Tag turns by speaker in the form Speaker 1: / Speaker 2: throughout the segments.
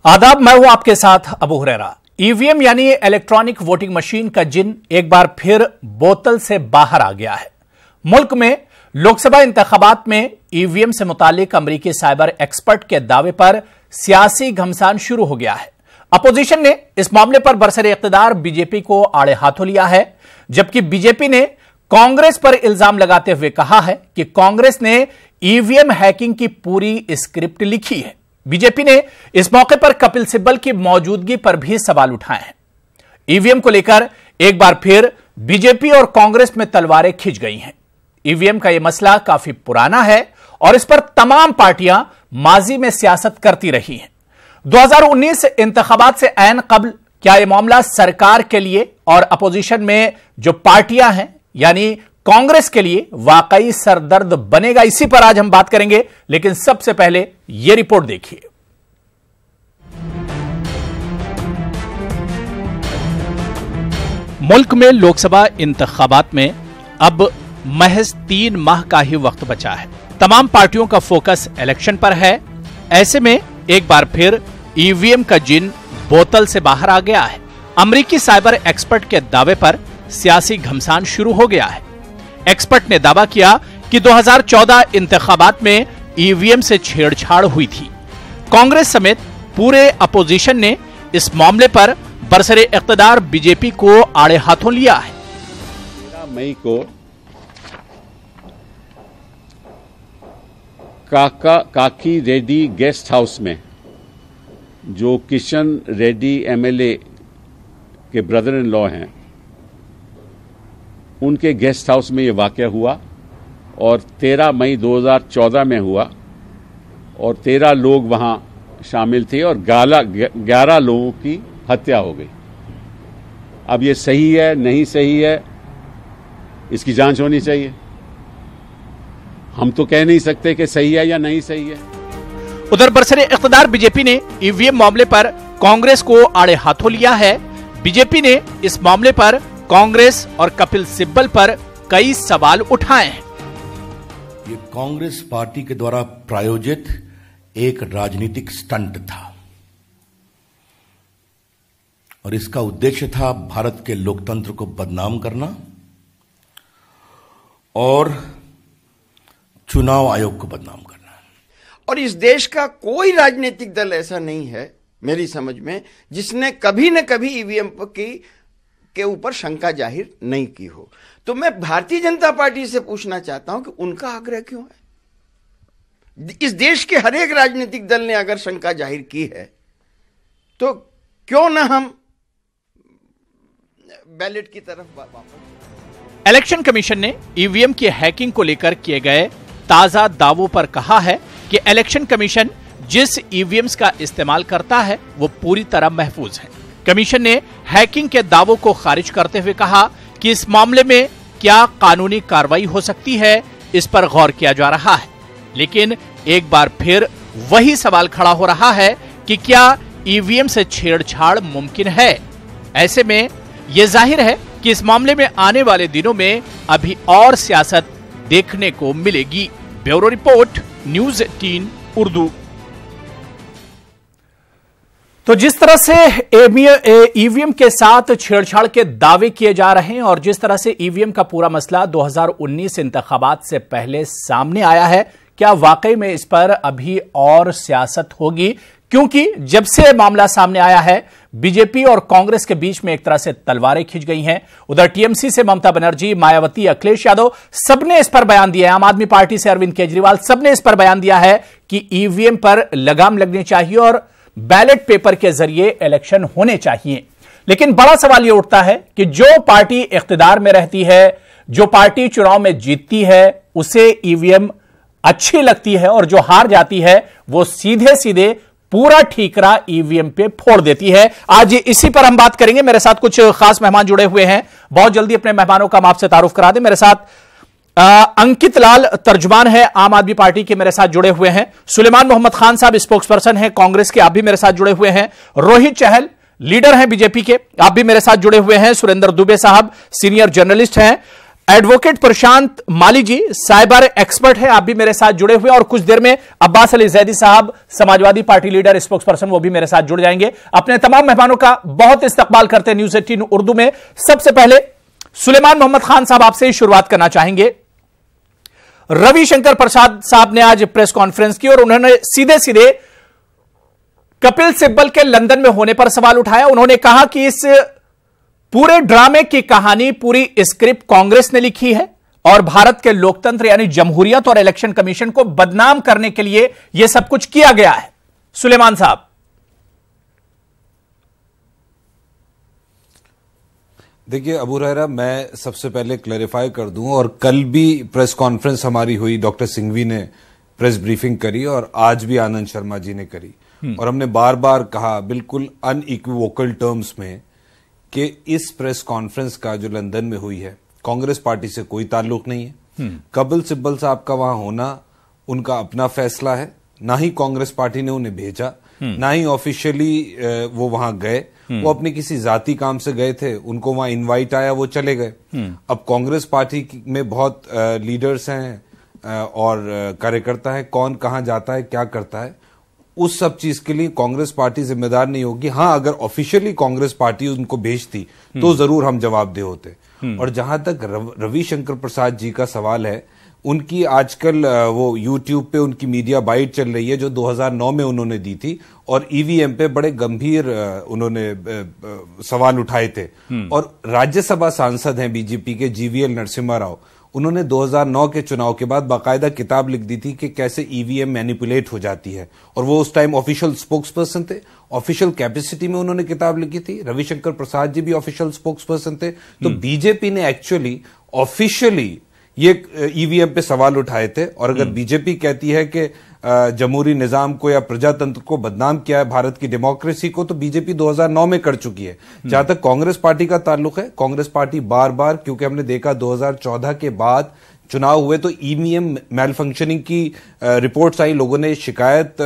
Speaker 1: आदाब, मैं हूं आपके साथ अबू हुरैरा। ईवीएम यानी इलेक्ट्रॉनिक वोटिंग मशीन का जिन एक बार फिर बोतल से बाहर आ गया है। मुल्क में लोकसभा इंतखाबात में ईवीएम से मुतालिक अमरीकी साइबर एक्सपर्ट के दावे पर सियासी घमसान शुरू हो गया है। अपोजिशन ने इस मामले पर बरसरे इख्तिदार बीजेपी को आड़े हाथों लिया है, जबकि बीजेपी ने कांग्रेस पर इल्जाम लगाते हुए कहा है कि कांग्रेस ने ईवीएम हैकिंग की पूरी स्क्रिप्ट लिखी है। बीजेपी ने इस मौके पर कपिल सिब्बल की मौजूदगी पर भी सवाल उठाए हैं। ईवीएम को लेकर एक बार फिर बीजेपी और कांग्रेस में तलवारें खिंच गई हैं। ईवीएम का यह मसला काफी पुराना है और इस पर तमाम पार्टियां माजी में सियासत करती रही हैं। 2019 इंतखाबात से ऐन कबल क्या यह मामला सरकार के लिए और अपोजिशन में जो पार्टियां हैं यानी कांग्रेस के लिए वाकई सरदर्द बनेगा? इसी पर आज हम बात करेंगे, लेकिन सबसे पहले यह रिपोर्ट देखिए। मुल्क में लोकसभा इंतखाबात में अब महज 3 माह का ही वक्त बचा है। तमाम पार्टियों का फोकस इलेक्शन पर है। ऐसे में एक बार फिर ईवीएम का जिन बोतल से बाहर आ गया है। अमरीकी साइबर एक्सपर्ट के दावे पर सियासी घमसान शुरू हो गया है। एक्सपर्ट ने दावा किया कि 2014 इंतखाबात में ईवीएम से छेड़छाड़ हुई थी। कांग्रेस समेत पूरे अपोजिशन ने इस मामले पर बरसरे इख्तिदार बीजेपी को आड़े हाथों लिया है।
Speaker 2: 13 मई को काकी रेड्डी गेस्ट हाउस में, जो किशन रेड्डी एमएलए के ब्रदर इन लॉ हैं, उनके गेस्ट हाउस में ये वाकया हुआ और 13 मई 2014 में हुआ और 13 लोग वहां शामिल थे और 11 लोगों की हत्या हो गई। अब ये सही है नहीं सही है, इसकी जांच होनी चाहिए। हम तो कह नहीं सकते कि सही है या नहीं सही है।
Speaker 1: उधर बरसरे इख्तिदार बीजेपी ने ईवीएम मामले पर कांग्रेस को आड़े हाथों लिया है। बीजेपी ने इस मामले पर कांग्रेस और कपिल सिब्बल पर कई सवाल उठाए हैं।
Speaker 3: ये कांग्रेस पार्टी के द्वारा प्रायोजित एक राजनीतिक स्टंट था और इसका उद्देश्य था भारत के लोकतंत्र को बदनाम करना और चुनाव आयोग को बदनाम करना।
Speaker 4: और इस देश का कोई राजनीतिक दल ऐसा नहीं है मेरी समझ में जिसने कभी न कभी ईवीएम के ऊपर शंका जाहिर नहीं की हो। तो मैं भारतीय जनता पार्टी से पूछना चाहता हूं कि उनका आग्रह क्यों है? इस देश के हर एक राजनीतिक दल ने अगर शंका जाहिर की है तो क्यों ना हम बैलेट की तरफ वापस।
Speaker 1: इलेक्शन कमीशन ने ईवीएम की हैकिंग को लेकर किए गए ताजा दावों पर कहा है कि इलेक्शन कमीशन जिस ईवीएम्स का इस्तेमाल करता है वो पूरी तरह महफूज है। कमीशन ने हैकिंग के दावों को खारिज करते हुए कहा कि इस मामले में क्या कानूनी कार्रवाई हो सकती है, इस पर गौर किया जा रहा है। लेकिन एक बार फिर वही सवाल खड़ा हो रहा है कि क्या ईवीएम से छेड़छाड़ मुमकिन है? ऐसे में यह जाहिर है कि इस मामले में आने वाले दिनों में अभी और सियासत देखने को मिलेगी। Bureau report, news 18 Urdu. तो जिस तरह से ईवीएम के साथ छेड़छाड़ के दावे किए जा रहे हैं और जिस तरह से ईवीएम का पूरा मसला 2019 इंतखाबात से पहले सामने आया है, क्या वाकई में इस पर अभी और सियासत होगी? क्योंकि जब से मामला सामने आया है बीजेपी और कांग्रेस के बीच में एक तरह से तलवारें खिंच गई हैं। उधर टीएमसी से ममता बनर्जी, मायावती, अखिलेश यादव सबने इस पर बयान दिया है। आम आदमी पार्टी से अरविंद केजरीवाल सबने इस पर बयान दिया है कि ईवीएम पर लगाम लगनी चाहिए और बैलेट पेपर के जरिए इलेक्शन होने चाहिए। लेकिन बड़ा सवाल यह उठता है कि जो पार्टी इख्तिदार में रहती है, जो पार्टी चुनाव में जीतती है, उसे ईवीएम अच्छी लगती है और जो हार जाती है वो सीधे सीधे पूरा ठीकरा ईवीएम पे फोड़ देती है। आज इसी पर हम बात करेंगे। मेरे साथ कुछ खास मेहमान जुड़े हुए हैं। बहुत जल्दी अपने मेहमानों का हम आपसे तारुफ करा दें। मेरे साथ अंकित लाल तर्जुमान है आम आदमी पार्टी के, मेरे साथ जुड़े हुए हैं। सुलेमान मोहम्मद खान साहब स्पोक्स पर्सन है कांग्रेस के, आप भी मेरे साथ जुड़े हुए हैं। रोहित चहल लीडर हैं बीजेपी के, आप भी मेरे साथ जुड़े हुए हैं। सुरेंद्र दुबे साहब सीनियर जर्नलिस्ट हैं। एडवोकेट प्रशांत माली जी साइबर एक्सपर्ट है, आप भी मेरे साथ जुड़े हुए, और कुछ देर में अब्बास अली जैदी साहब Samajwadi party leader spokes person, वो भी मेरे साथ जुड़ जाएंगे। अपने तमाम मेहमानों का बहुत इस्तकबाल करते हैं न्यूज 18 उर्दू में। सबसे पहले सुलेमान मोहम्मद खान साहब, आपसे ही शुरुआत करना चाहेंगे। रविशंकर प्रसाद साहब ने आज प्रेस कॉन्फ्रेंस की और उन्होंने सीधे सीधे कपिल सिब्बल के लंदन में होने पर सवाल उठाया। उन्होंने कहा कि इस पूरे ड्रामे की कहानी, पूरी स्क्रिप्ट कांग्रेस ने लिखी है और भारत के लोकतंत्र यानी जमहूरियत और इलेक्शन कमीशन को बदनाम करने के लिए यह सब कुछ किया गया है। सुलेमान साहब।
Speaker 5: देखिए अबू हुरैरा, मैं सबसे पहले क्लैरिफाई कर दूं, और कल भी प्रेस कॉन्फ्रेंस हमारी हुई, डॉक्टर सिंघवी ने प्रेस ब्रीफिंग करी और आज भी आनंद शर्मा जी ने करी, और हमने बार बार कहा बिल्कुल अनइक्विवोकल टर्म्स में कि इस प्रेस कॉन्फ्रेंस का जो लंदन में हुई है, कांग्रेस पार्टी से कोई ताल्लुक नहीं है। कपिल सिब्बल साहब का वहां होना उनका अपना फैसला है, ना ही कांग्रेस पार्टी ने उन्हें भेजा, ना ही ऑफिशियली वो वहां गए। वो अपने किसी जाती काम से गए थे, उनको वहां इनवाइट आया, वो चले गए। अब कांग्रेस पार्टी में बहुत लीडर्स हैं और कार्यकर्ता है, कौन कहां जाता है, क्या करता है, उस सब चीज के लिए कांग्रेस पार्टी जिम्मेदार नहीं होगी। हाँ, अगर ऑफिशियली कांग्रेस पार्टी उनको भेजती तो जरूर हम जवाबदेह होते। और जहां तक रविशंकर प्रसाद जी का सवाल है, उनकी आजकल वो यूट्यूब पे उनकी मीडिया बाइट चल रही है जो 2009 में उन्होंने दी थी, और ईवीएम पे बड़े गंभीर उन्होंने सवाल उठाए थे। और राज्यसभा सांसद हैं बीजेपी के जीवीएल नरसिम्हा राव, उन्होंने 2009 के चुनाव के बाद बाकायदा किताब लिख दी थी कि कैसे ईवीएम मैनिपुलेट हो जाती है, और वो उस टाइम ऑफिशियल स्पोक्स पर्सन थे, ऑफिशियल कैपेसिटी में उन्होंने किताब लिखी थी। रविशंकर प्रसाद जी भी ऑफिशियल स्पोक्स पर्सन थे। तो बीजेपी ने एक्चुअली ऑफिशियली ये ईवीएम पे सवाल उठाए थे, और अगर बीजेपी कहती है कि जमहूरी निजाम को या प्रजातंत्र को बदनाम किया है, भारत की डेमोक्रेसी को, तो बीजेपी 2009 में कर चुकी है। जहां तक कांग्रेस पार्टी का ताल्लुक है, कांग्रेस पार्टी बार बार, क्योंकि हमने देखा 2014 के बाद चुनाव हुए तो ईवीएम मैल फंक्शनिंग की रिपोर्ट्स आई, लोगों ने शिकायत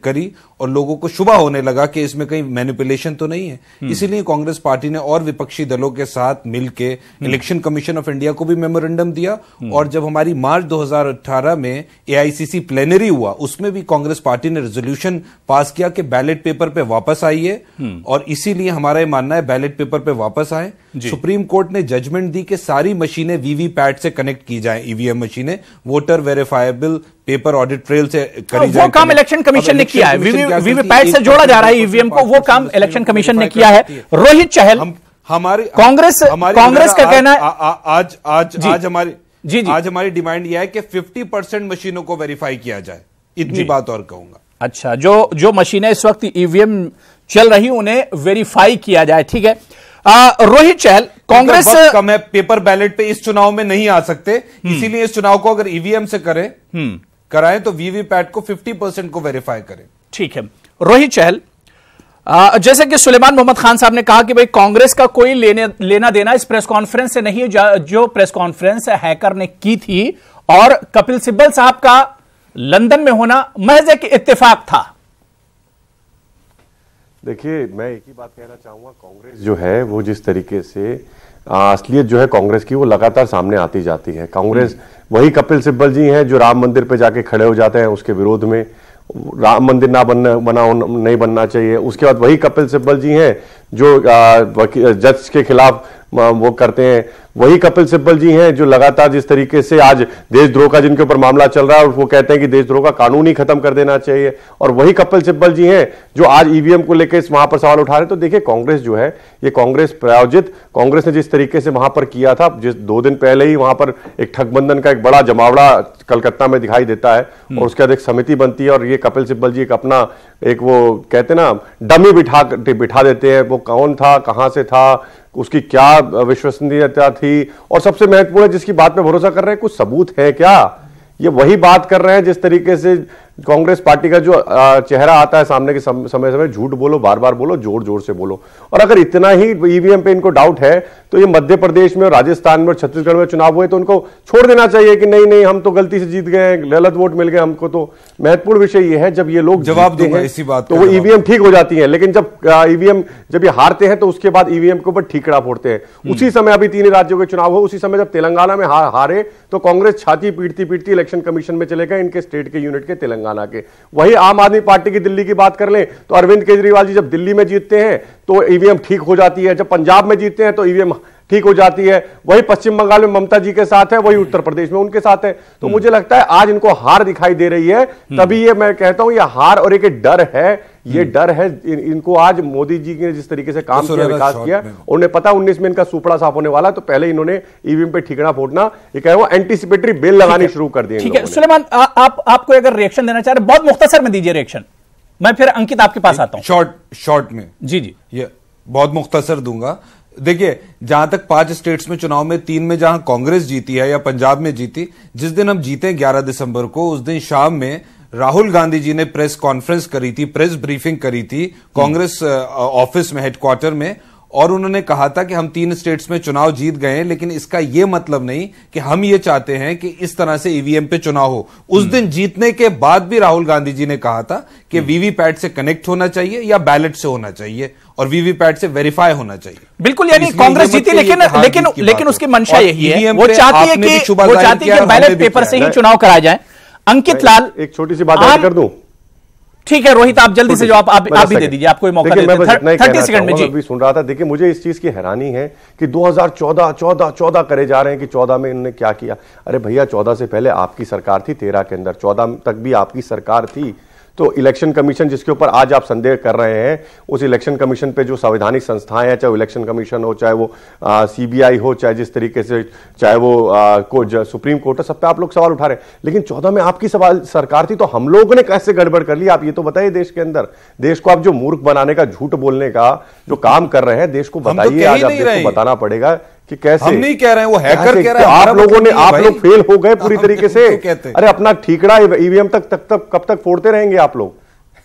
Speaker 5: करी और लोगों को शुबा होने लगा कि इसमें कहीं मैनिपुलेशन तो नहीं है। इसीलिए कांग्रेस पार्टी ने और विपक्षी दलों के साथ मिलकर इलेक्शन कमीशन ऑफ इंडिया को भी मेमोरेंडम दिया, और जब हमारी मार्च 2018 में एआईसीसी प्लेनरी हुआ, उसमें भी कांग्रेस पार्टी ने रेजोल्यूशन पास किया कि बैलेट पेपर पे वापस आइए, और इसीलिए हमारा यह मानना है बैलेट पेपर पे वापस आए। सुप्रीम कोर्ट ने जजमेंट दी कि सारी मशीनें वीवीपैट से कनेक्ट की जाए, ईवीएम मशीनें voter verifiable paper audit trail से करी जाए।
Speaker 1: वो काम इलेक्शन कमीशन ने किया है, वीवीपैट से जोड़ा जा रहा है ईवीएम को, वो काम इलेक्शन कमीशन ने किया है। रोहित चहल, कांग्रेस का कहना है
Speaker 5: आज हमारी डिमांड यह है कि 50% मशीनों को वेरीफाई किया जाए, इतनी बात और कहूंगा।
Speaker 1: अच्छा, जो मशीनें इस वक्त ईवीएम चल रही उन्हें वेरीफाई किया जाए, ठीक है। रोहित चहल, कांग्रेस
Speaker 5: कम है, पेपर बैलेट पे इस चुनाव में नहीं आ सकते, इसीलिए इस चुनाव को अगर ईवीएम से कराएं तो वीवीपैट को 50% को वेरीफाई करें।
Speaker 1: ठीक है। रोहित चहल, जैसे कि सुलेमान मोहम्मद खान साहब ने कहा कि भाई कांग्रेस का कोई लेना देना इस प्रेस कॉन्फ्रेंस से नहीं है, जो प्रेस कॉन्फ्रेंस हैकर ने की थी और कपिल सिब्बल साहब का लंदन में होना महज एक इत्तेफाक था।
Speaker 6: देखिए, मैं एक ही बात कहना चाहूंगा, कांग्रेस जो है वो जिस तरीके से असलियत जो है कांग्रेस की वो लगातार सामने आती जाती है। कांग्रेस वही कपिल सिब्बल जी हैं जो राम मंदिर पे जाके खड़े हो जाते हैं उसके विरोध में, राम मंदिर नहीं बनना चाहिए। उसके बाद वही कपिल सिब्बल जी हैं जो जज के खिलाफ वो करते हैं, वही कपिल सिब्बल जी हैं जो लगातार जिस तरीके से आज देशद्रोह का जिनके ऊपर मामला चल रहा है और वो कहते हैं कि देशद्रोह का कानून ही खत्म कर देना चाहिए, और वही कपिल सिब्बल जी हैं जो आज ईवीएम को लेकर वहां पर सवाल उठा रहे हैं। तो देखिए, कांग्रेस जो है ये कांग्रेस प्रायोजित, कांग्रेस ने जिस तरीके से वहां पर किया था, जिस 2 दिन पहले ही वहां पर एक ठगबंधन का एक बड़ा जमावड़ा कलकत्ता में दिखाई देता है, और उसके बाद एक समिति बनती है और ये कपिल सिब्बल जी एक अपना एक वो कहते ना डमी बिठा देते हैं। वो कौन था, कहां से था, उसकी क्या विश्वसनीयता थी, और सबसे महत्वपूर्ण है जिसकी बात पे भरोसा कर रहे हैं कुछ सबूत है क्या। ये वही बात कर रहे हैं जिस तरीके से कांग्रेस पार्टी का जो चेहरा आता है सामने के समय समय झूठ बोलो, बार बार बोलो, जोर जोर से बोलो। और अगर इतना ही ईवीएम पे इनको डाउट है तो ये मध्य प्रदेश में, राजस्थान में और छत्तीसगढ़ में चुनाव हुए तो उनको छोड़ देना चाहिए कि नहीं नहीं हम तो गलती से जीत गए, गलत वोट मिल गए हमको। तो महत्वपूर्ण विषय ये है जब ये लोग
Speaker 5: जवाब दूंगा इसी बात
Speaker 6: तो वो ईवीएम ठीक हो जाती है, लेकिन जब ईवीएम जब ये हारते हैं तो उसके बाद ईवीएम के ऊपर ठीकरा फोड़ते हैं। उसी समय अभी 3 राज्यों के चुनाव हो, उसी समय जब तेलंगाना में हारे तो कांग्रेस छाती पीटती पीटती इलेक्शन कमीशन में चले गए, इनके स्टेट के यूनिट के, तेलंगाना के। वही आम आदमी पार्टी की दिल्ली की बात कर लें तो अरविंद केजरीवाल जी जब दिल्ली में जीतते हैं तो ईवीएम ठीक हो जाती है, जब पंजाब में जीतते हैं तो ईवीएम ठीक हो जाती है। वही पश्चिम बंगाल में ममता जी के साथ है, वही उत्तर प्रदेश में उनके साथ है। तो मुझे लगता है आज इनको हार दिखाई दे रही है, तभी ये मैं कहता हूं ये हार और एक डर है, ये डर है इनको। आज मोदी जी ने जिस तरीके से काम किया, विकास किया, उन्हें पता 19 में इनका सुपड़ा साफ होने वाला, तो पहले इन्होंने ईवीएम पे ठीकरा फोड़ना, ये कहे वो एंटीसिपेटरी बेल लगानी शुरू कर दी।
Speaker 1: ठीक है सुलेमान, आपको अगर रिएक्शन देना चाह रहे, बहुत मुख्तसर में दीजिए रिएक्शन, मैं फिर अंकित आपके पास आता हूं।
Speaker 5: शॉर्ट में
Speaker 1: जी जी,
Speaker 5: ये बहुत मुख्तसर दूंगा। देखिए, जहां तक 5 स्टेट्स में चुनाव में 3 में जहां कांग्रेस जीती है या पंजाब में जीती, जिस दिन हम जीते 11 दिसंबर को, उस दिन शाम में राहुल गांधी जी ने प्रेस कॉन्फ्रेंस करी थी, प्रेस ब्रीफिंग करी थी कांग्रेस ऑफिस में, हेडक्वार्टर में, और उन्होंने कहा था कि हम 3 स्टेट्स में चुनाव जीत गए हैं, लेकिन इसका यह मतलब नहीं कि हम ये चाहते हैं कि इस तरह से ईवीएम पे चुनाव हो। उस दिन जीतने के बाद भी राहुल गांधी जी ने कहा था कि वीवीपैट से कनेक्ट होना चाहिए या बैलेट से होना चाहिए और वीवीपैट से वेरीफाई होना चाहिए।
Speaker 1: बिल्कुल, यानी कांग्रेस जीती, लेकिन उसकी मंशा यही है, वो चाहती है कि बैलेट पेपर से ही चुनाव कराया जाए। अंकित लाल,
Speaker 6: एक छोटी सी बात ऐड कर दूं?
Speaker 1: ठीक है रोहित, आप जल्दी से जवाब आप भी दे दीजिए, आपको मौका देते हैं 30 सेकंड में। जी,
Speaker 6: अभी सुन रहा था, देखिए मुझे इस चीज की हैरानी है कि 2014 करे जा रहे हैं कि 14 में इन्होंने क्या किया। अरे भैया, 14 से पहले आपकी सरकार थी, 13 के अंदर, 14 तक भी आपकी सरकार थी। तो इलेक्शन कमीशन जिसके ऊपर आज आप संदेह कर रहे हैं, उस इलेक्शन कमीशन पे जो संवैधानिक संस्थाएं हैं, चाहे वो इलेक्शन कमीशन हो, चाहे वो सीबीआई हो, चाहे जिस तरीके से, चाहे वो सुप्रीम कोर्ट हो, सब पे आप लोग सवाल उठा रहे हैं। लेकिन 14 में आपकी सरकार थी, तो हम लोगों ने कैसे गड़बड़ कर ली, आप ये तो बताइए। देश के अंदर, देश को आप जो मूर्ख बनाने का, झूठ बोलने का जो काम कर रहे हैं, देश को बताइए। आज आप देश को बताना पड़ेगा कि कैसे।
Speaker 5: हम नहीं कह रहे हैं, वो हैकर कह रहा है।
Speaker 6: आप लोगों ने, आप लोग फेल हो गए पूरी तरीके से। अरे अपना ठीकरा ईवीएम तक कब तक फोड़ते रहेंगे आप लोग?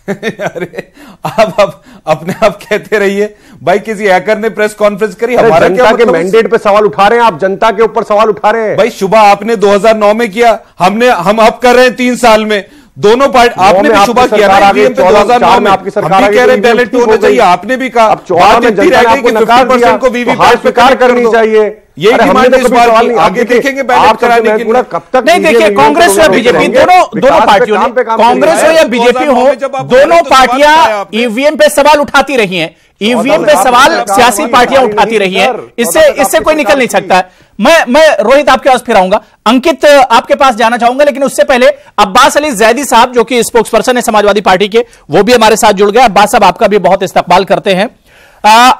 Speaker 5: अरे आप अपने आप कहते रहिए भाई, किसी हैकर ने प्रेस कॉन्फ्रेंस करी, हमारा
Speaker 6: जनता के मैंडेट पे सवाल उठा रहे हैं आप, जनता के ऊपर सवाल उठा रहे हैं।
Speaker 5: भाई शुभा आपने 2009 में किया, हम अब कर रहे हैं 3 साल में। दोनों पार्टी, आपने भी शुभा किया ना ईवीएम पे 2009 में, आपकी सरकार कह रहे बैलेट पे होना चाहिए, आपने भी कहा।
Speaker 6: अब 14 में जनता ने आपको नकार दिया,
Speaker 5: को वीवीपैट
Speaker 6: स्वीकार करनी चाहिए।
Speaker 5: यही डिमांड इस बार की, आगे देखेंगे बैलेट कराने के लिए।
Speaker 6: कब तक
Speaker 1: नहीं, देखिए कांग्रेस या बीजेपी, दोनों पार्टियों ने, कांग्रेस हो या बीजेपी हो, दोनों पार्टियां ईवीएम पे सवाल उठाती रही हैं। ईवीएम पे सवाल सियासी पार्टियां उठाती रही हैं, इससे कोई निकल नहीं सकता है। मैं रोहित आपके पास फिर आऊंगा, अंकित आपके पास जाना चाहूंगा, लेकिन उससे पहले अब्बास अली जैदी साहब जो कि स्पोक्स पर्सन है समाजवादी पार्टी के, वो भी हमारे साथ जुड़ गए। अब्बास साहब आपका भी बहुत इस्तकबाल करते हैं।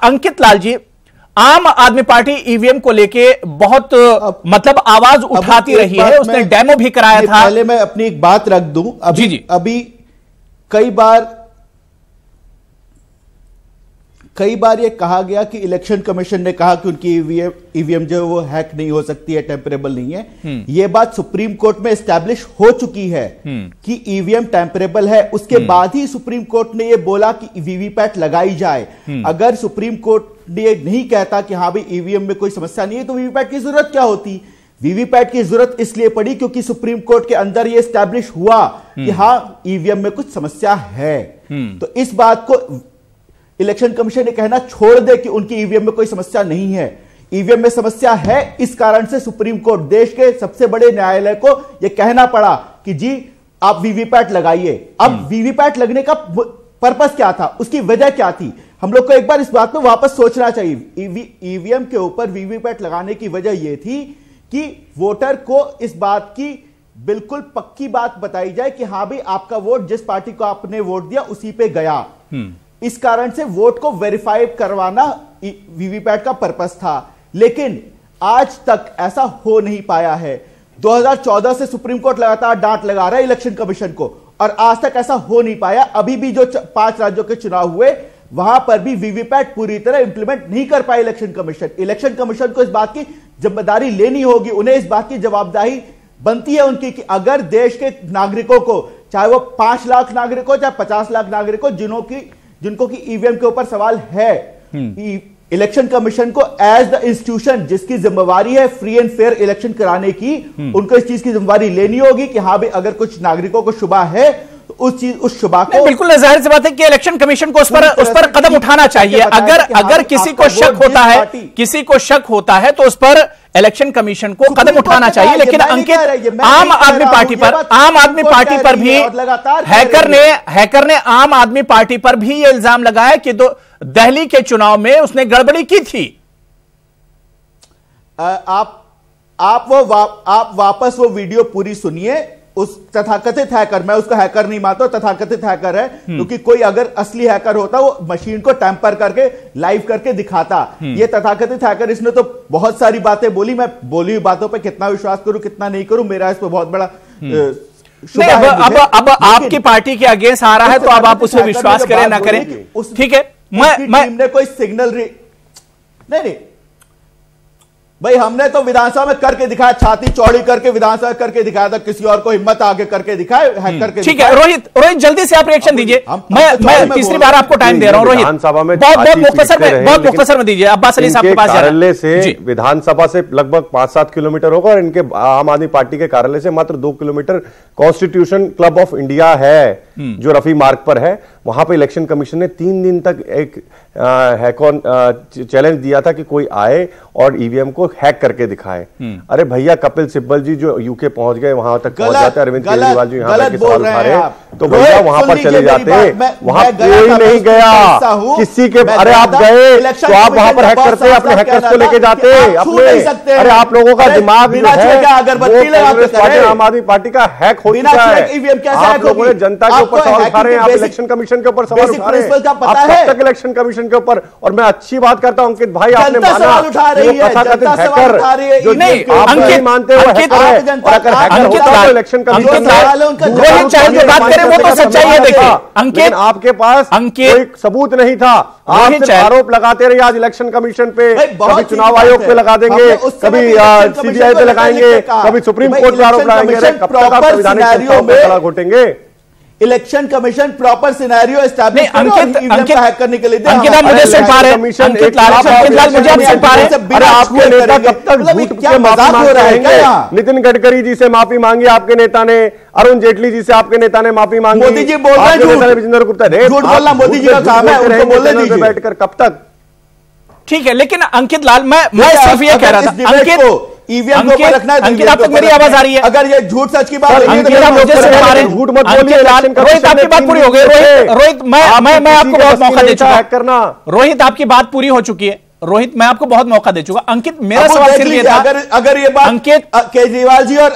Speaker 1: अंकित लाल जी, आम आदमी पार्टी ईवीएम को लेके बहुत मतलब आवाज उठाती रही है, उसने डेमो भी कराया था।
Speaker 7: पहले मैं अपनी एक बात रख दूं, अभी कई बार ये कहा गया कि इलेक्शन कमीशन ने कहा कि उनकी ईवीएम जो है वो हैक नहीं हो सकती है, टेम्परेबल नहीं है। ये बात सुप्रीम कोर्ट में एस्टैब्लिश हो चुकी है कि ईवीएम टेम्परेबल है। उसके बाद ही सुप्रीम कोर्ट ने ये बोला कि वीवीपैट लगाई जाए। अगर सुप्रीम कोर्ट ने नहीं कहता कि हाँ भाई ईवीएम में कोई समस्या नहीं है, तो वीवीपैट की जरूरत क्या होती? वीवीपैट की जरूरत इसलिए पड़ी क्योंकि सुप्रीम कोर्ट के अंदर यह एस्टैब्लिश हुआ कि हाँ ईवीएम में कुछ समस्या है। तो इस बात को इलेक्शन कमीशन ने कहना छोड़ दे कि उनकी ईवीएम में कोई समस्या नहीं है। ईवीएम में समस्या है, इस कारण से सुप्रीम कोर्ट, देश के सबसे बड़े न्यायालय को यह कहना पड़ा कि जी आप वीवीपैट लगाइए। अब वीवीपैट लगने का पर्पस क्या था, उसकी वजह क्या थी, हम लोग को एक बार इस बात में वापस सोचना चाहिए। ईवीएम के ऊपर वीवीपैट लगाने की वजह यह थी कि वोटर को इस बात की बिल्कुल पक्की बात बताई जाए कि हां भाई आपका वोट जिस पार्टी को आपने वोट दिया उसी पे गया। इस कारण से वोट को वेरीफाई करवाना वीवीपैट का पर्पस था, लेकिन आज तक ऐसा हो नहीं पाया है। 2014 से सुप्रीम कोर्ट लगातार डांट लगा रहा है इलेक्शन कमीशन को, और आज तक ऐसा हो नहीं पाया। अभी भी जो 5 राज्यों के चुनाव हुए वहां पर भी वीवीपैट पूरी तरह इंप्लीमेंट नहीं कर पाए इलेक्शन कमीशन। इलेक्शन कमीशन को इस बात की जिम्मेदारी लेनी होगी, उन्हें इस बात की जवाबदेही बनती है उनकी कि अगर देश के नागरिकों को चाहे वो 5 लाख नागरिक हो चाहे 50 लाख नागरिक हो, जिनको की ईवीएम के ऊपर सवाल है, इलेक्शन कमीशन को एज द इंस्टीट्यूशन जिसकी जिम्मेवारी है फ्री एंड फेयर इलेक्शन कराने की, उनको इस चीज की जिम्मेवारी लेनी होगी कि हाँ भाई अगर कुछ नागरिकों को शुबा है तो उस शुबा को
Speaker 1: बिल्कुल जाहिर सी बात है कि इलेक्शन कमीशन को उस पर कदम उठाना चाहिए। अगर किसी को शक होता है तो उस पर इलेक्शन कमीशन को कदम उठाना चाहिए। लेकिन अंकित, आम आदमी पार्टी पर भी हैकर ने आम आदमी पार्टी पर भी यह इल्जाम लगाया कि दिल्ली के चुनाव में उसने गड़बड़ी की थी।
Speaker 7: आप वापस वो वीडियो पूरी सुनिए। उस तथाकथित हैकर, मैं उसको हैकर नहीं मानता, तथाकथित हैकर है, क्योंकि कोई अगर असली हैकर होता वो मशीन को टैंपर करके लाइव करके दिखाता। ये तथाकथित हैकर, इसने तो बहुत सारी बातें बोली, मैं बोली हुई बातों पे कितना विश्वास करूं कितना नहीं करूं, मेरा इस पे बहुत बड़ा
Speaker 1: अब आपकी पार्टी के अगेंस्ट आ रहा है तो अब आप उस पर विश्वास करें ना करें, ठीक है।
Speaker 7: मैं कोई सिग्नल नहीं भाई, हमने तो विधानसभा में करके दिखाया, छाती चौड़ी करके विधानसभा करके दिखाया था, किसी और को हिम्मत आगे करके दिखाए, करके।
Speaker 1: ठीक है रोहित, जल्दी से आप रिएक्शन दीजिए। मैं तीसरी बार आपको टाइम दे रहा हूं। रोहित
Speaker 6: विधानसभा में
Speaker 1: बहुत मुख्तसर में दीजिए। अब्बास अली साहब के पास
Speaker 6: कार्यालय से विधानसभा से लगभग 5-7 किलोमीटर होगा और इनके आम आदमी पार्टी के कार्यालय से मात्र 2 kilometre constitution club of India है जो रफी मार्ग पर है। वहां पे इलेक्शन कमीशन ने 3 दिन तक एक हैकॉन चैलेंज दिया था कि कोई आए और ईवीएम को हैक करके दिखाए। अरे भैया, कपिल सिब्बल जी जो यूके पहुंच गए, वहां तक पहुंच जाते, अरविंद केजरीवाल जी यहां तक सवाल उठा रहे, तो भैया वहां पर चले जाते। वहां कोई नहीं गया किसी के, अरे आप गए तो आप वहां पर हैक करते, अपने हैकर्स को लेके जाते अपने। अरे आप लोगों का दिमाग जो है आम आदमी पार्टी का हैक हो चुका है। आप लोगों ने जनता के ऊपर सवाल उठा रहे हैं, आप इलेक्शन कमीशन के ऊपर सवाल उठा रहे हैं। आप कब तक इलेक्शन कमीशन के ऊपर? और मैं अच्छी बात करता हूं अंकित भाई, आपने माना तथाकथित हैकर जो आप नहीं मानते हो हैकर है, और अगर हैकर होता तो इलेक्शन कमीशन
Speaker 1: बात करें वो तो सच्चाई है। देखिए
Speaker 6: अंकित, आपके पास कोई सबूत नहीं था, आप सिर्फ आरोप लगाते रहे। आज इलेक्शन कमीशन पे, कभी चुनाव आयोग पे लगा देंगे, कभी सीबीआई पे लगाएंगे, कभी सुप्रीम कोर्ट पे आरोप लगाएंगे। कब तक आप संवैधानिक संस्थाओं पे गला घोटेंगे?
Speaker 7: Election commission proper scenario establish
Speaker 1: अंकित
Speaker 7: हैक करने के लिए
Speaker 1: अंकित आप मुझे सुन पा रहे हैं? अंकित लाल मुझे आप सुन पा रहे हैं?
Speaker 6: अरे आपके नेता कब तक झूठ पे माफी मांगते रहेंगे? नितिन गडकरी जी से माफी मांगी आपके नेता ने, अरुण जेटली जी से आपके नेता ने माफी मांगी,
Speaker 7: मोदी जी बोल रहे हैं
Speaker 6: झूठ बोलना मोदी जी का काम है, उनको बोलने दीजिए बैठकर। कब तक?
Speaker 1: ठीक है, लेकिन अंकित लाल मैं सिर्फ ये कह रहा था, अंकित
Speaker 7: ईवीएम को रखना है।
Speaker 1: अंकित आप तक मेरी आवाज आ रही है?
Speaker 7: अगर ये झूठ सच की बात है,
Speaker 6: झूठ मत बोलिए।
Speaker 1: रोहित आपकी बात पूरी हो गई। रोहित मैं आपको बहुत मौका दे चुका। रोहित आपकी बात पूरी हो चुकी है। रोहित मैं आपको बहुत मौका दे चुका। अंकित मेरा सवाल सिर्फ ये था,
Speaker 7: अगर ये बात
Speaker 1: अंकित
Speaker 7: केजरीवाल जी और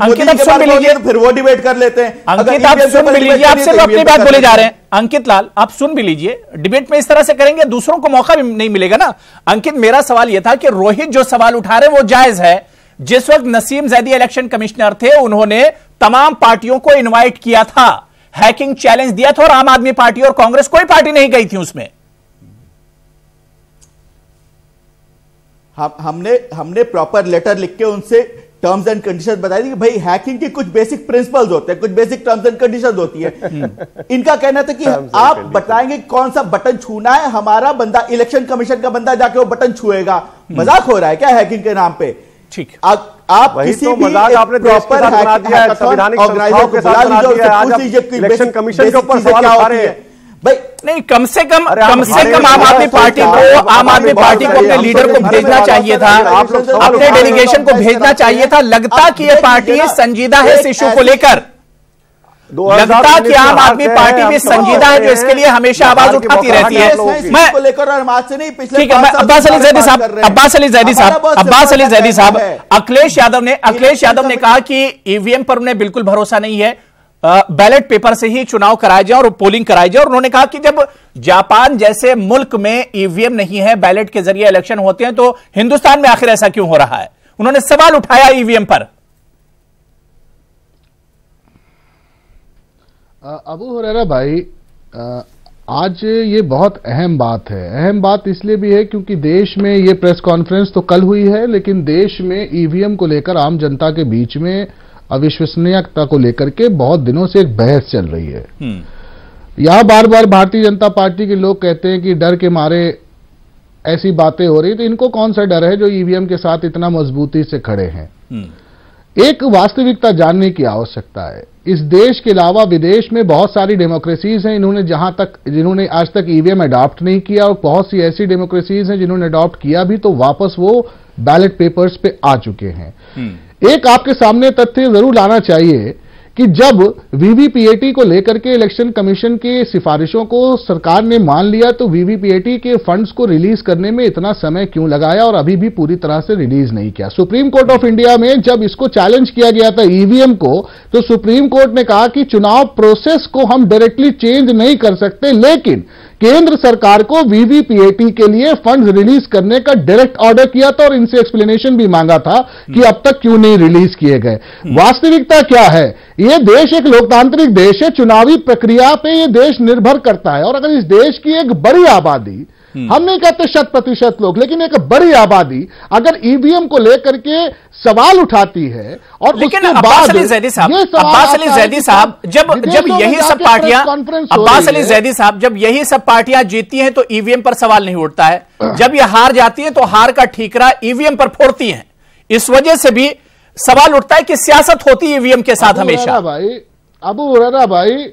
Speaker 7: मोदी के बारे में तो फिर वो डिबेट कर लेते हैं।
Speaker 1: अंकित आप सुन भी लीजिए, आप सिर्फ अपनी बात बोले जा रहे हैं। अंकित लाल आप सुन भी लीजिए, डिबेट में इस तरह से करेंगे दूसरों को मौका भी नहीं मिलेगा ना। अंकित मेरा सवाल यह था कि रोहित जो सवाल उठा रहे वो जायज है। जिस वक्त नसीम जैदी इलेक्शन कमिश्नर थे उन्होंने तमाम पार्टियों को इनवाइट किया था, हैकिंग चैलेंज दिया था और आम आदमी पार्टी और कांग्रेस कोई पार्टी नहीं गई थी उसमें।
Speaker 7: हमने प्रॉपर लेटर लिख के उनसे टर्म्स एंड कंडीशंस बताई थी कि भाई हैकिंग की कुछ बेसिक प्रिंसिपल्स होते हैं, कुछ बेसिक टर्म्स एंड कंडीशंस होती है। इनका कहना था कि आप बताएंगे कौन सा बटन छूना है, हमारा बंदा इलेक्शन कमीशन का बंदा जाके वो बटन छुएगा। मजाक हो रहा है क्या हैकिंग के नाम पे?
Speaker 1: ठीक,
Speaker 7: आप किसी भी प्रॉपर
Speaker 6: इलेक्शन कमीशन के ऊपर सवाल उठा रहे हैं
Speaker 1: भाई। नहीं, कम से कम आम आदमी पार्टी को अपने लीडर को भेजना चाहिए था, अपने डेलीगेशन को भेजना चाहिए था। लगता कि ये पार्टी संजीदा है इस इशू को लेकर, लगता कि आम आदमी पार्टी भी संजीदा है जो इसके लिए हमेशा आवाज उठाती रहती है। ठीक है, मैं अब्बास अली जैदी साहब अखिलेश यादव ने कहा कि ईवीएम पर उन्हें बिल्कुल भरोसा नहीं है, बैलेट पेपर से ही चुनाव कराया जाए और पोलिंग कराई जाए। और उन्होंने कहा कि जब जापान जैसे मुल्क में ईवीएम नहीं है, बैलेट के जरिए इलेक्शन होते हैं, तो हिंदुस्तान में आखिर ऐसा क्यों हो रहा है? उन्होंने सवाल उठाया ईवीएम पर।
Speaker 8: अबू हुरैरा भाई, आज ये बहुत अहम बात है। अहम बात इसलिए भी है क्योंकि देश में ये प्रेस कॉन्फ्रेंस तो कल हुई है, लेकिन देश में ईवीएम को लेकर आम जनता के बीच में अविश्वसनीयता को लेकर के बहुत दिनों से एक बहस चल रही है। यहां बार बार भारतीय जनता पार्टी के लोग कहते हैं कि डर के मारे ऐसी बातें हो रही, तो इनको कौन सा डर है जो ईवीएम के साथ इतना मजबूती से खड़े हैं? एक वास्तविकता जानने की आवश्यकता है। इस देश के अलावा विदेश में बहुत सारी डेमोक्रेसीज हैं जिन्होंने आज तक ईवीएम अडॉप्ट नहीं किया, और बहुत सी ऐसी डेमोक्रेसीज हैं जिन्होंने अडॉप्ट किया भी तो वापस वो बैलेट पेपर्स पे आ चुके हैं। एक आपके सामने तथ्य जरूर लाना चाहिए कि जब वीवीपीएटी को लेकर के इलेक्शन कमीशन की सिफारिशों को सरकार ने मान लिया तो वीवीपीएटी के फंड्स को रिलीज करने में इतना समय क्यों लगाया और अभी भी पूरी तरह से रिलीज नहीं किया? सुप्रीम कोर्ट ऑफ इंडिया में जब इसको चैलेंज किया गया था ईवीएम को, तो सुप्रीम कोर्ट ने कहा कि चुनाव प्रोसेस को हम डायरेक्टली चेंज नहीं कर सकते, लेकिन केंद्र सरकार को वीवीपीएटी के लिए फंड्स रिलीज करने का डायरेक्ट ऑर्डर किया था और इनसे एक्सप्लेनेशन भी मांगा था कि अब तक क्यों नहीं रिलीज किए गए। वास्तविकता क्या है? यह देश एक लोकतांत्रिक देश है, चुनावी प्रक्रिया पे यह देश निर्भर करता है, और अगर इस देश की एक बड़ी आबादी, हम नहीं कहते 100% लोग, लेकिन एक बड़ी आबादी अगर ईवीएम को लेकर के सवाल उठाती है और
Speaker 1: लेकिन अब्बास अली जैदी साहब जब यही सब पार्टियां अब्बास अली जैदी साहब जब यही सब पार्टियां जीतती हैं तो ईवीएम पर सवाल नहीं उठता है, जब ये हार जाती है तो हार का ठीकरा ईवीएम पर फोड़ती हैं। इस वजह से भी सवाल उठता है कि सियासत होती है ईवीएम के साथ हमेशा।
Speaker 8: अबू हुरैरा भाई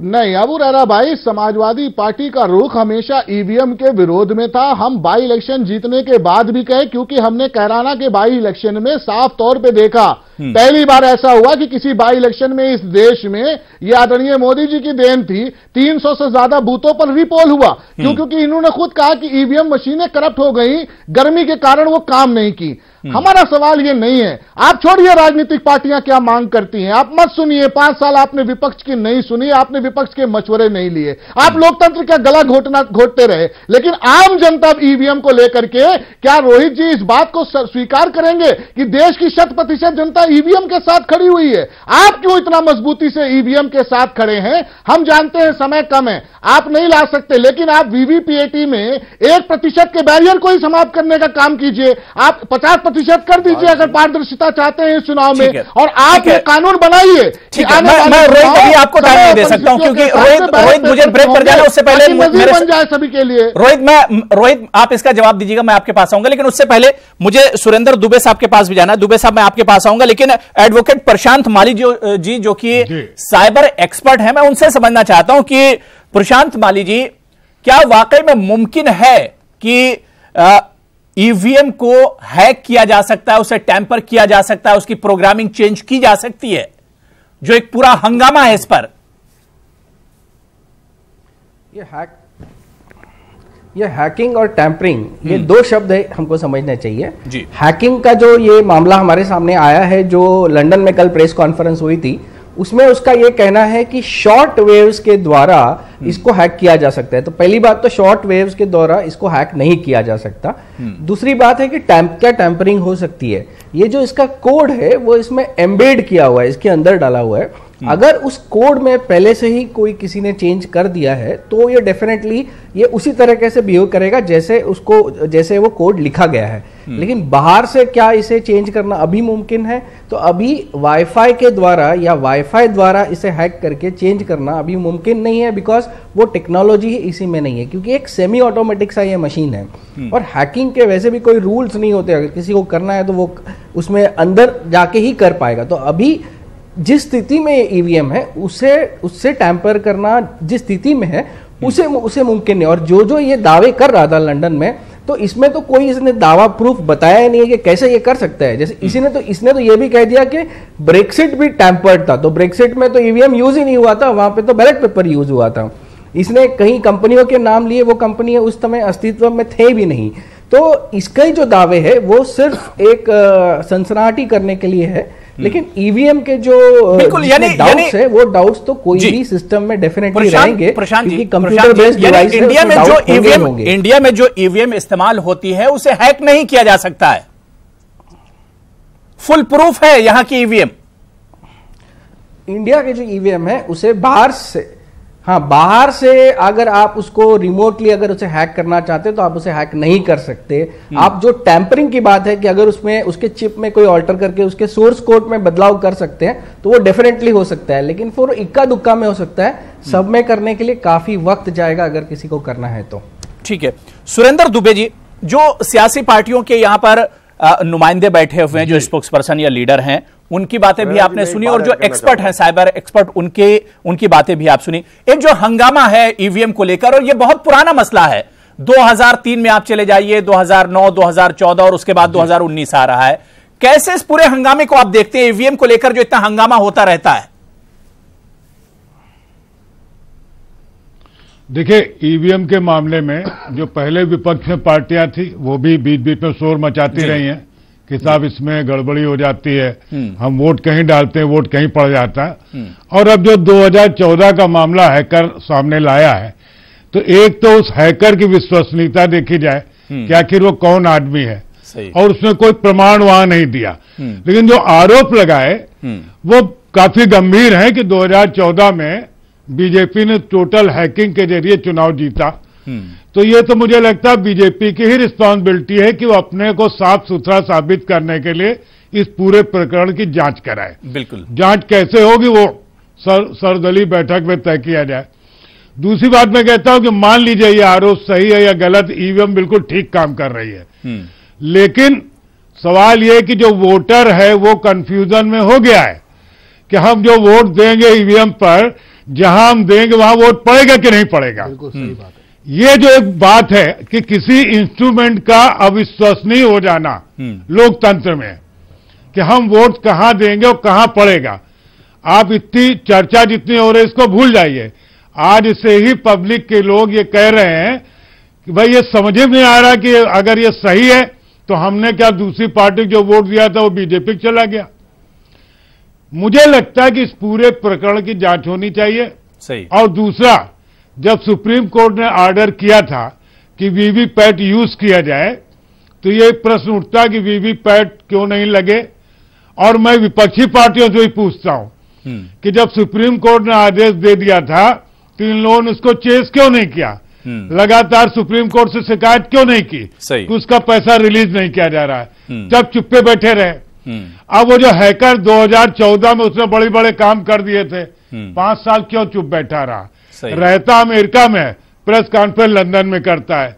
Speaker 8: नहीं, अबू हुरैरा भाई, समाजवादी पार्टी का रुख हमेशा ईवीएम के विरोध में था। हम बाई इलेक्शन जीतने के बाद भी कहे, क्योंकि हमने कैराना के बाई इलेक्शन में साफ तौर पे देखा, पहली बार ऐसा हुआ कि किसी बाई इलेक्शन में इस देश में, यह आदरणीय मोदी जी की देन थी, 300 से ज्यादा बूथों पर रिपोल हुआ। क्योंकि इन्होंने खुद कहा कि ईवीएम मशीनें करप्ट हो गई, गर्मी के कारण वो काम नहीं की। हमारा सवाल ये नहीं है, आप छोड़िए राजनीतिक पार्टियां क्या मांग करती हैं, आप मत सुनिए। 5 साल आपने विपक्ष की नहीं सुनी, आपने विपक्ष के मशवरे नहीं लिए, आप लोकतंत्र का गला घोटते रहे। लेकिन आम जनता ईवीएम को लेकर के क्या रोहित जी इस बात को स्वीकार करेंगे कि देश की 100% जनता ईवीएम के साथ खड़ी हुई है? आप क्यों इतना मजबूती से ईवीएम के साथ खड़े हैं? हम जानते हैं समय कम है, आप नहीं ला सकते, लेकिन आप वीवीपीएटी में 1% के बैरियर को ही समाप्त करने का काम कीजिए। आप 50% कर दीजिए अगर पारदर्शिता चाहते हैं इस चुनाव में, और आप ये कानून बनाइए।
Speaker 1: मैं रोहित अभी आपको टाइम नहीं दे सकता हूं क्योंकि रोहित मुझे ब्रेक पर जाना, उससे पहले
Speaker 8: बन जाए सभी के लिए।
Speaker 1: रोहित आप इसका जवाब दीजिएगा, मैं आपके पास आऊंगा, लेकिन उससे पहले मुझे सुरेंद्र दुबे साहब के पास भी जाना है। दुबे साहब मैं आपके पास आऊंगा, लेकिन एडवोकेट प्रशांत माली जी जो कि साइबर एक्सपर्ट हैं, मैं उनसे समझना चाहता हूं कि प्रशांत माली जी, क्या वाकई में मुमकिन है कि ईवीएम को हैक किया जा सकता है, उसे टैंपर किया जा सकता है, उसकी प्रोग्रामिंग चेंज की जा सकती है, जो एक पूरा हंगामा है इस पर?
Speaker 9: ये हैकिंग और टैंपरिंग, ये दो शब्द है, हमको समझना चाहिए। हैकिंग का जो ये मामला हमारे सामने आया है, जो लंदन में कल प्रेस कॉन्फ्रेंस हुई थी, उसमें उसका ये कहना है कि शॉर्ट वेव्स के द्वारा इसको हैक किया जा सकता है। तो पहली बात तो शॉर्ट वेव्स के द्वारा इसको हैक नहीं किया जा सकता। दूसरी बात है कि क्या टैंपरिंग हो सकती है। ये जो इसका कोड है वो इसमें एम्बेड किया हुआ है, इसके अंदर डाला हुआ है। अगर उस कोड में पहले से ही कोई किसी ने चेंज कर दिया है तो ये डेफिनेटली ये उसी तरीके से बिहेव करेगा जैसे वो कोड लिखा गया है। लेकिन बाहर से क्या इसे चेंज करना अभी मुमकिन है? तो अभी वाईफाई के द्वारा या वाईफाई द्वारा इसे हैक करके चेंज करना अभी मुमकिन नहीं है, बिकॉज वो टेक्नोलॉजी ही इसी में नहीं है, क्योंकि एक सेमी ऑटोमेटिक सा ये मशीन है। और हैकिंग के वैसे भी कोई रूल्स नहीं होते, अगर किसी को करना है तो वो उसमें अंदर जाके ही कर पाएगा। तो अभी जिस स्थिति में ईवीएम है उससे टैंपर करना जिस स्थिति में है उसे मुमकिन नहीं। और जो ये दावे कर रहा था लंदन में, तो इसमें तो कोई इसने दावा प्रूफ बताया ही नहीं है कि कैसे ये कर सकता है। जैसे इसने तो ये भी कह दिया कि ब्रेक्सिट भी टैंपर्ड था, तो ब्रेक्सिट में तो ईवीएम यूज ही नहीं हुआ था, वहां पे तो बैलेट पेपर यूज हुआ था। इसने कहीं कंपनियों के नाम लिए, वो कंपनियां उस समय अस्तित्व में थे भी नहीं। तो इसका ही जो दावे है वो सिर्फ एक सनसनाहटी करने के लिए है। लेकिन ईवीएम के जो डाउट्स है, वो डाउट्स तो कोई भी सिस्टम में डेफिनेटली रहेंगे, क्योंकि कंप्यूटर बेस्ड डिवाइस है।
Speaker 1: इंडिया में जो ईवीएम इस्तेमाल होती है उसे हैक नहीं किया जा सकता है, फुल प्रूफ है यहां की ईवीएम।
Speaker 9: इंडिया के जो ईवीएम है उसे बाहर से हाँ, बाहर से अगर आप उसको रिमोटली अगर उसे हैक करना चाहते हैं तो आप उसे हैक नहीं कर सकते। आप जो टैंपरिंग की बात है कि अगर उसमें उसके चिप में कोई ऑल्टर करके उसके सोर्स कोड में बदलाव कर सकते हैं तो वो डेफिनेटली हो सकता है, लेकिन फिर इक्का दुक्का में हो सकता है। सब में करने के लिए काफी वक्त जाएगा अगर किसी को करना है तो। ठीक है,
Speaker 1: सुरेंद्र दुबे जी, जो सियासी पार्टियों के यहां पर नुमाइंदे बैठे हुए हैं, जो स्पोक्स पर्सन या लीडर हैं, उनकी बातें भी आपने सुनी, और जो एक्सपर्ट हैं, साइबर एक्सपर्ट, उनकी बातें भी आप सुनी। एक जो हंगामा है ईवीएम को लेकर, और ये बहुत पुराना मसला है, 2003 में आप चले जाइए, 2009, 2014 और उसके बाद 2019 आ रहा है। कैसे इस पूरे हंगामे को आप देखते हैं, ईवीएम को लेकर जो इतना हंगामा होता रहता है?
Speaker 10: देखिए, ईवीएम के मामले में जो पहले विपक्ष में पार्टियां थी वो भी बीच बीच में शोर मचाती रही हैं कि साहब इसमें गड़बड़ी हो जाती है, हम वोट कहीं डालते हैं, वोट कहीं पड़ जाता है। और अब जो 2014 का मामला हैकर सामने लाया है, तो एक तो उस हैकर की विश्वसनीयता देखी जाए कि आखिर वो कौन आदमी है, और उसने कोई प्रमाण वहां नहीं दिया। लेकिन जो आरोप लगाए वो काफी गंभीर है कि 2014 में बीजेपी ने टोटल हैकिंग के जरिए चुनाव जीता। तो ये तो मुझे लगता है बीजेपी की ही रिस्पांसिबिलिटी है कि वो अपने को साफ सुथरा साबित करने के लिए इस पूरे प्रकरण की जांच कराए।
Speaker 1: बिल्कुल,
Speaker 10: जांच कैसे होगी वो सर्वदलीय बैठक में तय किया जाए। दूसरी बात मैं कहता हूं कि मान लीजिए ये आरोप सही है या गलत, ईवीएम बिल्कुल ठीक काम कर रही है, लेकिन सवाल ये कि जो वोटर है वो कंफ्यूजन में हो गया है कि हम जो वोट देंगे ईवीएम पर, जहां हम देंगे वहां वोट पड़ेगा कि नहीं पड़ेगा।
Speaker 8: बिल्कुल सही बात है।
Speaker 10: ये जो एक बात है कि किसी इंस्ट्रूमेंट का अविश्वसनीय हो जाना लोकतंत्र में, कि हम वोट कहां देंगे और कहां पड़ेगा, आप इतनी चर्चा जितनी हो रही है इसको भूल जाइए। आज से ही पब्लिक के लोग ये कह रहे हैं कि भाई ये समझ में नहीं आ रहा कि अगर ये सही है तो हमने क्या दूसरी पार्टी को जो वोट दिया था वो बीजेपी को चला गया। मुझे लगता है कि इस पूरे प्रकरण की जांच होनी चाहिए।
Speaker 1: सही।
Speaker 10: और दूसरा, जब सुप्रीम कोर्ट ने ऑर्डर किया था कि वीवीपैट यूज किया जाए, तो ये प्रश्न उठता है कि वीवीपैट क्यों नहीं लगे। और मैं विपक्षी पार्टियों से भी पूछता हूं कि जब सुप्रीम कोर्ट ने आदेश दे दिया था तो इन लोगों ने उसको चेस क्यों नहीं किया, लगातार सुप्रीम कोर्ट से शिकायत क्यों नहीं की कि उसका पैसा रिलीज नहीं किया जा रहा है, जब चुप्पे बैठे रहे। अब वो जो हैकर 2014 में उसने बड़े बड़े काम कर दिए थे, 5 साल क्यों चुप बैठा रहा? रहता अमेरिका में, प्रेस कॉन्फ्रेंस लंदन में करता है।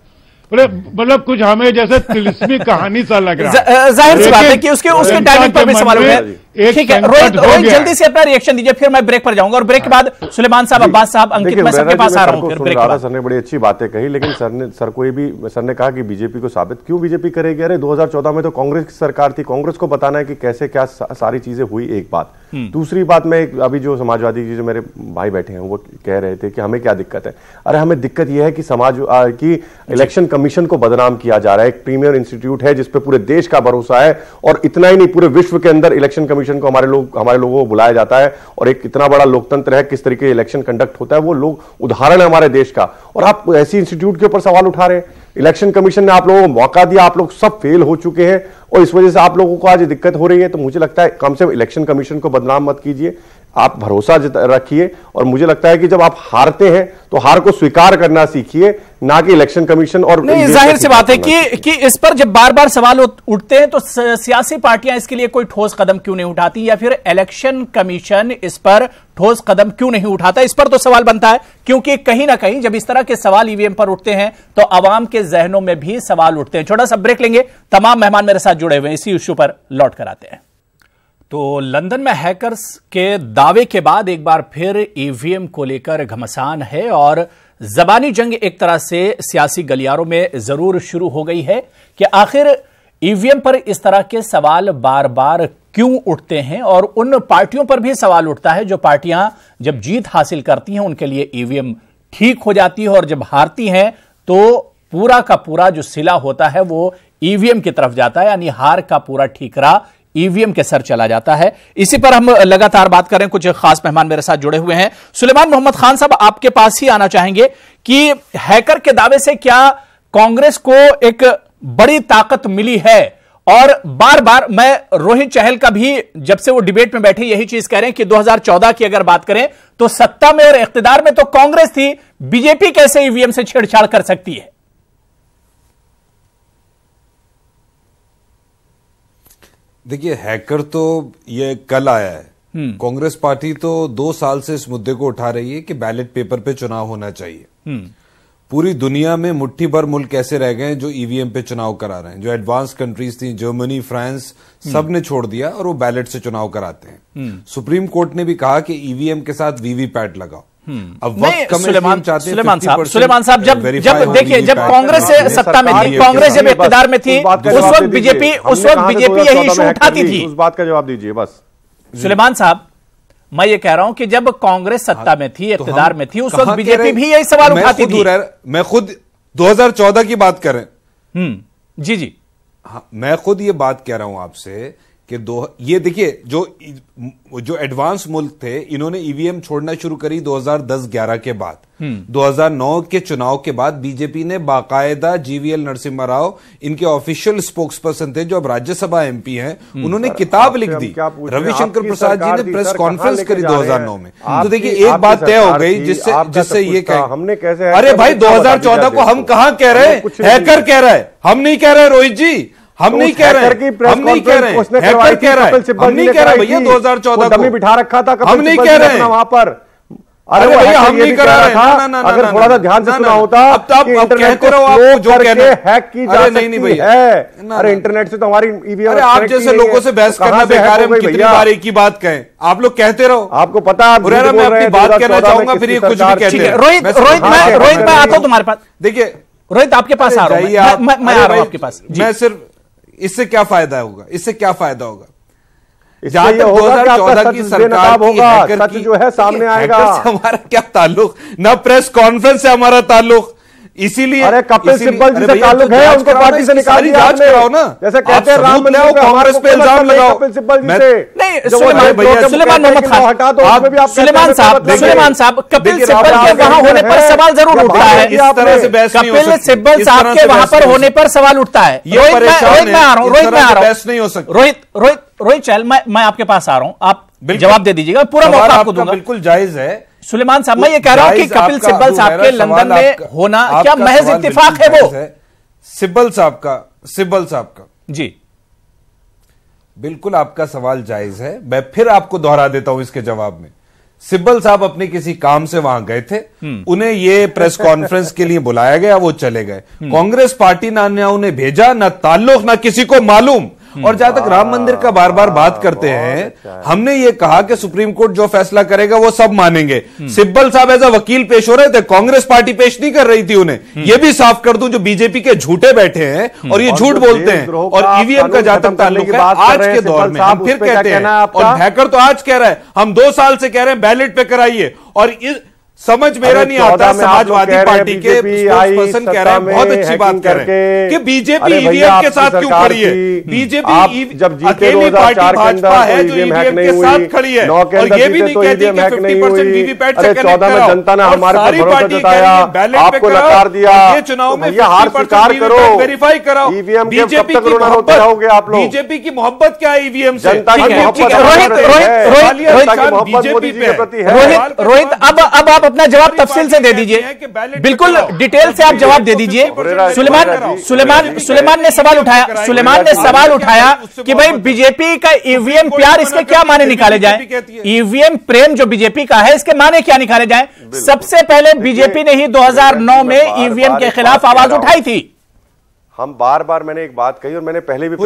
Speaker 10: मतलब कुछ हमें जैसे तिलिस्मी कहानी सा लग रहा है।
Speaker 1: जाहिर सी बात है कि उसके टाइमिंग पर भी सवाल उठे। ठीक है, रोहित जल्दी से अपना रिएक्शन दीजिए, फिर मैं ब्रेक पर जाऊंगा, और ब्रेक के बाद सुलेमान साहब, अब्बास साहब, अंकित, मैं सबके पास आ रहा हूं। फिर ब्रेक के बाद
Speaker 6: सर ने बड़ी अच्छी बातें कही, लेकिन सर ने कहा कि बीजेपी को साबित क्यों बीजेपी करेगी? अरे 2014 में तो कांग्रेस की सरकार थी, कांग्रेस को बताना है कि कैसे क्या सारी चीजें हुई, एक बात। दूसरी बात, मैं अभी जो समाजवादी जी जो मेरे भाई बैठे हैं वो कह रहे थे कि हमें क्या दिक्कत है। अरे हमें दिक्कत यह है कि की इलेक्शन कमीशन को बदनाम किया जा रहा है। एक प्रीमियर इंस्टीट्यूट है जिसपे पूरे देश का भरोसा है, और इतना ही नहीं, पूरे विश्व के अंदर इलेक्शन कमीशन को हमारे लोगों को बुलाया जाता है, और एक इतना बड़ा लोकतंत्र है, किस तरीके इलेक्शन कंडक्ट होता है वो लोग उदाहरण है हमारे देश का। और आप ऐसी इंस्टीट्यूट के ऊपर सवाल उठा रहे हैं। इलेक्शन कमीशन ने आप लोगों को मौका दिया, आप लोग सब फेल हो चुके हैं, और इस वजह से आप लोगों को आज दिक्कत हो रही है। तो मुझे लगता है कम से कम इलेक्शन कमीशन को बदनाम मत कीजिए, आप भरोसा रखिए। और मुझे लगता है कि जब आप हारते हैं तो हार को स्वीकार करना सीखिए, ना कि इलेक्शन कमीशन। और
Speaker 1: नहीं, जाहिर सी बात है कि इस पर जब बार बार सवाल उठते हैं तो सियासी पार्टियां इसके लिए कोई ठोस कदम क्यों नहीं उठाती, या फिर इलेक्शन कमीशन इस पर ठोस कदम क्यों नहीं उठाता? इस पर तो सवाल बनता है, क्योंकि कहीं ना कहीं जब इस तरह के सवाल ईवीएम पर उठते हैं तो आवाम के जहनों में भी सवाल उठते हैं। छोटा सा ब्रेक लेंगे, तमाम मेहमान मेरे साथ जुड़े हुए हैं, इसी इश्यू पर लौट कर आते हैं। तो लंदन में हैकर्स के दावे के बाद एक बार फिर ईवीएम को लेकर घमासान है, और जबानी जंग एक तरह से सियासी गलियारों में जरूर शुरू हो गई है कि आखिर ईवीएम पर इस तरह के सवाल बार बार क्यों उठते हैं। और उन पार्टियों पर भी सवाल उठता है जो पार्टियां जब जीत हासिल करती हैं उनके लिए ईवीएम ठीक हो जाती है, और जब हारती हैं तो पूरा का पूरा जो सिला होता है वो ईवीएम की तरफ जाता है, यानी हार का पूरा ठीकरा ईवीएम के सर चला जाता है। इसी पर हम लगातार बात करें, कुछ खास मेहमान मेरे साथ जुड़े हुए हैं। सुलेमान मोहम्मद खान साहब, आपके पास ही आना चाहेंगे कि हैकर के दावे से क्या कांग्रेस को एक बड़ी ताकत मिली है, और बार बार मैं रोहित चहल का भी जब से वो डिबेट में बैठे यही चीज कह रहे हैं कि 2014 की अगर बात करें तो सत्ता में और इख्तिदार में तो कांग्रेस थी, बीजेपी कैसे ईवीएम से छेड़छाड़ कर सकती है?
Speaker 5: देखिए, हैकर तो ये कल आया है। कांग्रेस पार्टी तो 2 साल से इस मुद्दे को उठा रही है कि बैलेट पेपर पे चुनाव होना चाहिए। पूरी दुनिया में मुट्ठी भर मुल्क ऐसे रह गए जो ईवीएम पे चुनाव करा रहे हैं। जो एडवांस कंट्रीज थी, जर्मनी, फ्रांस, सब ने छोड़ दिया और वो बैलेट से चुनाव कराते हैं। सुप्रीम कोर्ट ने भी कहा कि ईवीएम के साथ वीवीपैट लगाओ। अब वक्त कम
Speaker 1: सुलेमान साहब जब देखिए, जब कांग्रेस से सत्ता में थी, कांग्रेस जब इख्तिदार में थी, उस वक्त बीजेपी यही इशू उठाती थी।
Speaker 6: उस बात का जवाब दीजिए बस।
Speaker 1: सुलेमान साहब, मैं ये कह रहा हूं कि जब कांग्रेस सत्ता में थी, इख्तिदार में थी, उस वक्त बीजेपी भी यही सवाल उठाती थी।
Speaker 5: मैं खुद 2014 की बात कर रहे हैं।
Speaker 1: जी
Speaker 5: हाँ, मैं खुद ये बात कह रहा हूं आपसे कि ये देखिए, जो एडवांस मुल्क थे, इन्होंने ईवीएम छोड़ना शुरू करी 2010-11 के बाद। 2009 के चुनाव के बाद बीजेपी ने बाकायदा जीवीएल नरसिम्हा राव, इनके ऑफिशियल स्पोक्स पर्सन थे, जो अब राज्यसभा एमपी हैं, उन्होंने किताब लिख दी। रविशंकर प्रसाद जी ने प्रेस कॉन्फ्रेंस करी 2009 में। तो देखिए, एक बात तय हो गई जिससे ये कह,
Speaker 6: हमने कैसे,
Speaker 5: अरे भाई 2014 को हम कहां कह रहे हैं, हैकर कह रहा है, हम नहीं कह रहे रोहित जी, हम नहीं कह रहे हैं, हम नहीं कह रहे हैं, हैकर कह रहा है, हम नहीं कह रहे भैया 2014
Speaker 6: को बिठा रखा था,
Speaker 5: हम नहीं कह रहे हैं
Speaker 6: वहां पर।
Speaker 5: अरे भैया हम नहीं कर रहे हैं,
Speaker 6: अगर थोड़ा सा ध्यान से सुना होता,
Speaker 5: अब तो आप कहते रहो, आप जो कहते हैं
Speaker 6: हैक की जा सकती है। अरे इंटरनेट से तो हमारी ईवीएम,
Speaker 5: अरे आप जैसे लोगों से बहस करना बेकार है। हम कितनी बार एक ही बात कहें, आप लोग कहते रहो,
Speaker 6: आपको पता है।
Speaker 5: मैं अपनी बात कहना चाहूंगा, फिर ये कुछ भी कहते हैं।
Speaker 1: रोहित मैं आता हूं तुम्हारे पास।
Speaker 5: देखिए
Speaker 1: रोहित, आपके पास आ रहा हूं, मैं आ रहा हूं आपके पास।
Speaker 5: मैं सिर्फ इससे क्या फायदा होगा, इससे क्या फायदा होगा?
Speaker 6: जहां तक 2014 की सरकार होगा, सच जो है सामने आएगा।
Speaker 5: हमारा क्या ताल्लुक, ना प्रेस कॉन्फ्रेंस से हमारा ताल्लुक, इसीलिए
Speaker 6: अरे कपिल सिब्बल जी से ताल्लुक है, उनको पार्टी से निकाल दिया आपने। ना जैसे कहते हैं राम मंदिर पे कांग्रेस पे इल्जाम लगाओ कपिल सिब्बल जी से।
Speaker 1: नहीं, सुलेमान मोहम्मद खान, सुलेमान साहब, कपिल सिब्बल के वहां होने पर सवाल जरूर उठता है।
Speaker 5: इस तरह से बहस नहीं हो सकती।
Speaker 1: कपिल सिब्बल साहब के वहां पर होने पर सवाल उठता है। रोहित मैं आ रहा हूं,
Speaker 5: बहस नहीं हो सकती।
Speaker 1: रोहित चहल, मैं आपके पास आ रहा हूं, आप जवाब दे दीजिएगा, पूरा मौका आपको दूंगा।
Speaker 5: बिल्कुल जायज है
Speaker 1: सुलेमान साहब, मैं ये कह रहा हूं कि कपिल सिब्बल साहब के लंदन में होना क्या महज इत्तेफाक है? वो
Speaker 5: सिब्बल साहब का
Speaker 1: जी,
Speaker 5: बिल्कुल आपका सवाल जायज है। मैं फिर आपको दोहरा देता हूं इसके जवाब में। सिब्बल साहब अपने किसी काम से वहां गए थे, उन्हें ये प्रेस कॉन्फ्रेंस के लिए बुलाया गया, वो चले गए। कांग्रेस पार्टी ना उन्हें भेजा, ना ताल्लुक, ना किसी को मालूम। और जहां तक राम मंदिर का बार बार बात करते हैं, हमने ये कहा कि सुप्रीम कोर्ट जो फैसला करेगा वो सब मानेंगे। सिब्बल साहब एज अ वकील पेश हो रहे थे, कांग्रेस पार्टी पेश नहीं कर रही थी उन्हें। ये भी साफ कर दूं, जो बीजेपी के झूठे बैठे हैं और ये झूठ बोलते हैं, और ईवीएम का जहां तक ताल्लुक है, आज के दौर में हम फिर कहते हैं, और हैकर तो आज कह रहा है, हम 2 साल से कह रहे हैं बैलेट पे कराइए, और समझ मेरा नहीं आता, समाजवादी पार्टी के स्पोक्सपर्सन कह रहे हैं, बहुत अच्छी बात कह रहे हैं कि बीजेपी ईवीएम के साथ क्यों खड़ी है। बीजेपी जब अकेली पार्टी भाजपा है जो ईवीएम के साथ खड़ी है, और ये भी नहीं कहती कि 50% वीवीपैट से कनेक्ट कराओ,
Speaker 6: जनता ने हमारे पर भरोसा जताया, आपको नकार दिया,
Speaker 5: ये चुनाव में
Speaker 6: हार स्वीकार करो,
Speaker 5: वेरीफाई कराओ।
Speaker 6: ईवीएम
Speaker 5: बीजेपी की मोहब्बत, आप लोग बीजेपी की मोहब्बत क्या है ईवीएम से?
Speaker 6: जनता की मोहब्बत
Speaker 1: बीजेपी पे। रोहित, अब अपना जवाब तफसील से दे दीजिए, बिल्कुल डिटेल से आप जवाब दे दीजिए। सुलेमान ने सवाल उठाया कि भाई बीजेपी का ईवीएम प्यार, इसके क्या माने निकाले जाए? ईवीएम प्रेम जो बीजेपी का है, इसके माने क्या निकाले जाए? सबसे पहले बीजेपी ने ही 2009 में ईवीएम के खिलाफ आवाज उठाई थी।
Speaker 6: हम बार मैंने एक बात कही, और मैंने पहले भी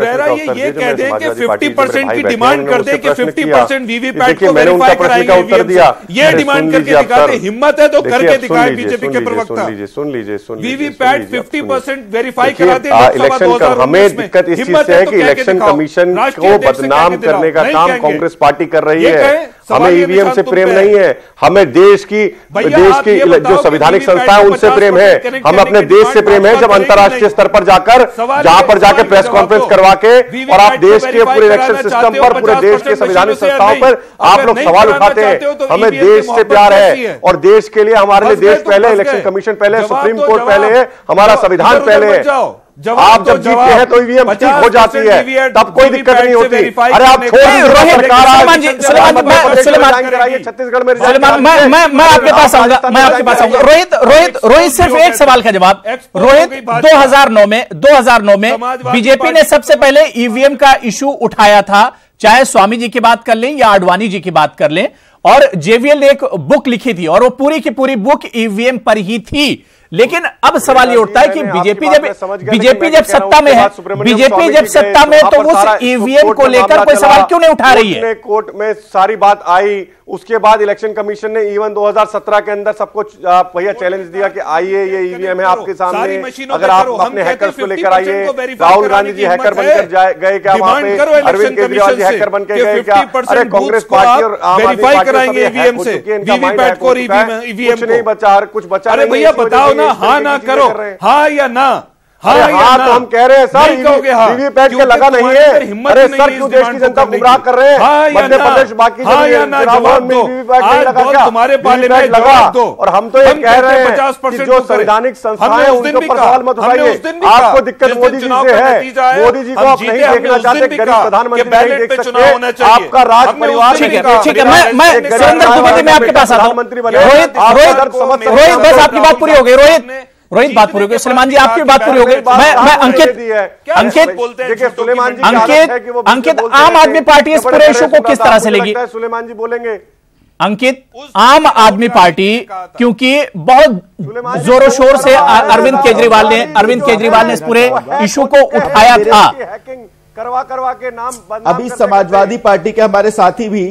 Speaker 5: ये कह दें कि 50% की डिमांड कर दें कि 50% वीवीपैट को
Speaker 6: वेरीफाई कराएंगे, उत्तर दिया,
Speaker 5: ये डिमांड करके दिखाते, हिम्मत है तो करके दिखाए बीजेपी के प्रवक्ता।
Speaker 6: सुन लीजिए
Speaker 5: वीवीपैट 50% वेरीफाई कराते,
Speaker 6: इलेक्शन हमें दिक्कत इस चीज से है कि इलेक्शन कमीशन को बदनाम करने का काम कांग्रेस पार्टी कर रही है। हमें ईवीएम से प्रेम नहीं है, हमें देश की जो संवैधानिक संस्था है उनसे प्रेम है, हमें अपने देश से प्रेम है। जब अंतर्राष्ट्रीय स्तर पर जाकर जहां पर जाकर प्रेस कॉन्फ्रेंस करवा के, और आप देश के पूरे इलेक्शन सिस्टम पर, पूरे देश के संवैधानिक संस्थाओं पर आप लोग सवाल उठाते हैं। हमें देश से प्यार है, और देश के लिए, हमारे लिए देश पहले, इलेक्शन कमीशन पहले, सुप्रीम कोर्ट पहले है, हमारा संविधान पहले है। आप जब जीतते हैं तो ईवीएम ठीक हो जाती है, तब कोई दिक्कत नहीं होती। अरे आप छोड़ छत्तीसगढ़ में।
Speaker 1: मैं आपके पास आऊंगा, रोहित सिर्फ एक सवाल का जवाब। रोहित, 2009 में बीजेपी ने सबसे पहले ईवीएम का इशू उठाया था, चाहे स्वामी जी की बात कर लें या आडवाणी जी की बात कर लें, और जेवीएल ने एक बुक लिखी थी और वो पूरी की पूरी बुक ईवीएम पर ही थी। लेकिन अब सवाल ये उठता है कि बीजेपी जब सत्ता में है, तो उस ईवीएम को लेकर कोई सवाल क्यों नहीं उठा रही है?
Speaker 6: कोर्ट में सारी बात आई, उसके बाद इलेक्शन कमीशन ने इवन 2017 के अंदर सबको भैया चैलेंज दिया कि आइए ये ईवीएम है आपके सामने, अगर आप अपने हैकर्स को लेकर आइए। राहुल गांधी जी हैकर बनकर गए क्या वहां पे? अरविंद केजरीवाल जी हैकर बन के गए क्या? अरे कांग्रेस पार्टी और आम आदमी पार्टी कुछ नहीं बचा, कुछ बचा नहीं।
Speaker 11: भैया बताओ ना, हाँ ना करो, हाँ या ना?
Speaker 6: हाँ तो हम कह रहे हैं सर, वीवीपैट के लगा नहीं है। अरे सर क्यों देश की जनता गुमराह कर रहे हैं? मध्य प्रदेश बाकी
Speaker 11: तुम्हारे पार्लियामेंट
Speaker 6: लगा, और हम तो ये कह रहे हैं कि जो संवैधानिक संस्थाएं उनके ऊपर सवाल मत उठाइए। आपको दिक्कत मोदी जी से है, मोदी जी को आप नहीं देखना चाहते, गरीब प्रधानमंत्री नहीं देख सकते, आपका राज परिवार।
Speaker 1: ठीक है, मैं सुरेंद्र दुबे जी मैं आपके पास आता हूं। रोहित बस आपकी बात पूरी हो गई। रोहित बात पूरी हो गई। सुलेमान जी आपकी बात पूरी हो गई। मैं अंकित आम आदमी पार्टी इस पूरे इशू को किस तरह से लेगी?
Speaker 6: सुलेमान जी बोलेंगे।
Speaker 1: अंकित, आम आदमी पार्टी क्योंकि बहुत जोरों शोर से अरविंद केजरीवाल ने इस पूरे इशू को उठाया था,
Speaker 6: करवा के नाम।
Speaker 7: अभी समाजवादी पार्टी के हमारे साथी भी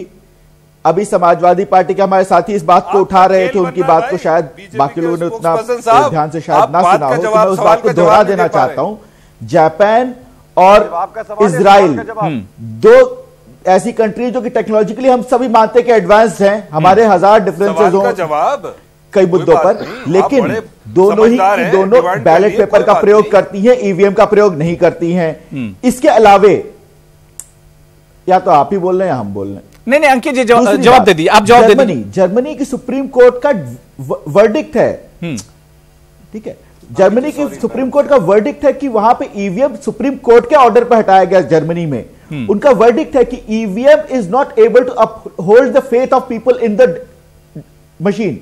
Speaker 7: इस बात को उठा रहे थे, उनकी बात को शायद बाकी लोगों ने उतना ध्यान से शायद ना सुना हो, तो मैं उस बात को दोहरा देना चाहता हूं। जापान और इजराइल दो ऐसी कंट्री जो कि टेक्नोलॉजिकली हम सभी मानते हैं कि एडवांस हैं, हमारे 1000 डिफरेंसेस हो कई मुद्दों पर, लेकिन दोनों बैलेट पेपर का प्रयोग करती हैं, ईवीएम का प्रयोग नहीं करती हैं। इसके अलावे या तो आप ही बोल रहे हैं या हम बोल रहे हैं।
Speaker 1: नहीं अंकित जी जवाब दे दिए, आप जवाब दे दीजिए।
Speaker 7: जर्मनी की सुप्रीम कोर्ट का वर्डिक्ट है, ठीक है, जर्मनी की सुप्रीम कोर्ट का वर्डिक्ट है कि वहां पे ईवीएम सुप्रीम कोर्ट के ऑर्डर पर हटाया गया जर्मनी में। उनका वर्डिक्ट है कि EVM is not able to uphold the faith of people in the machine.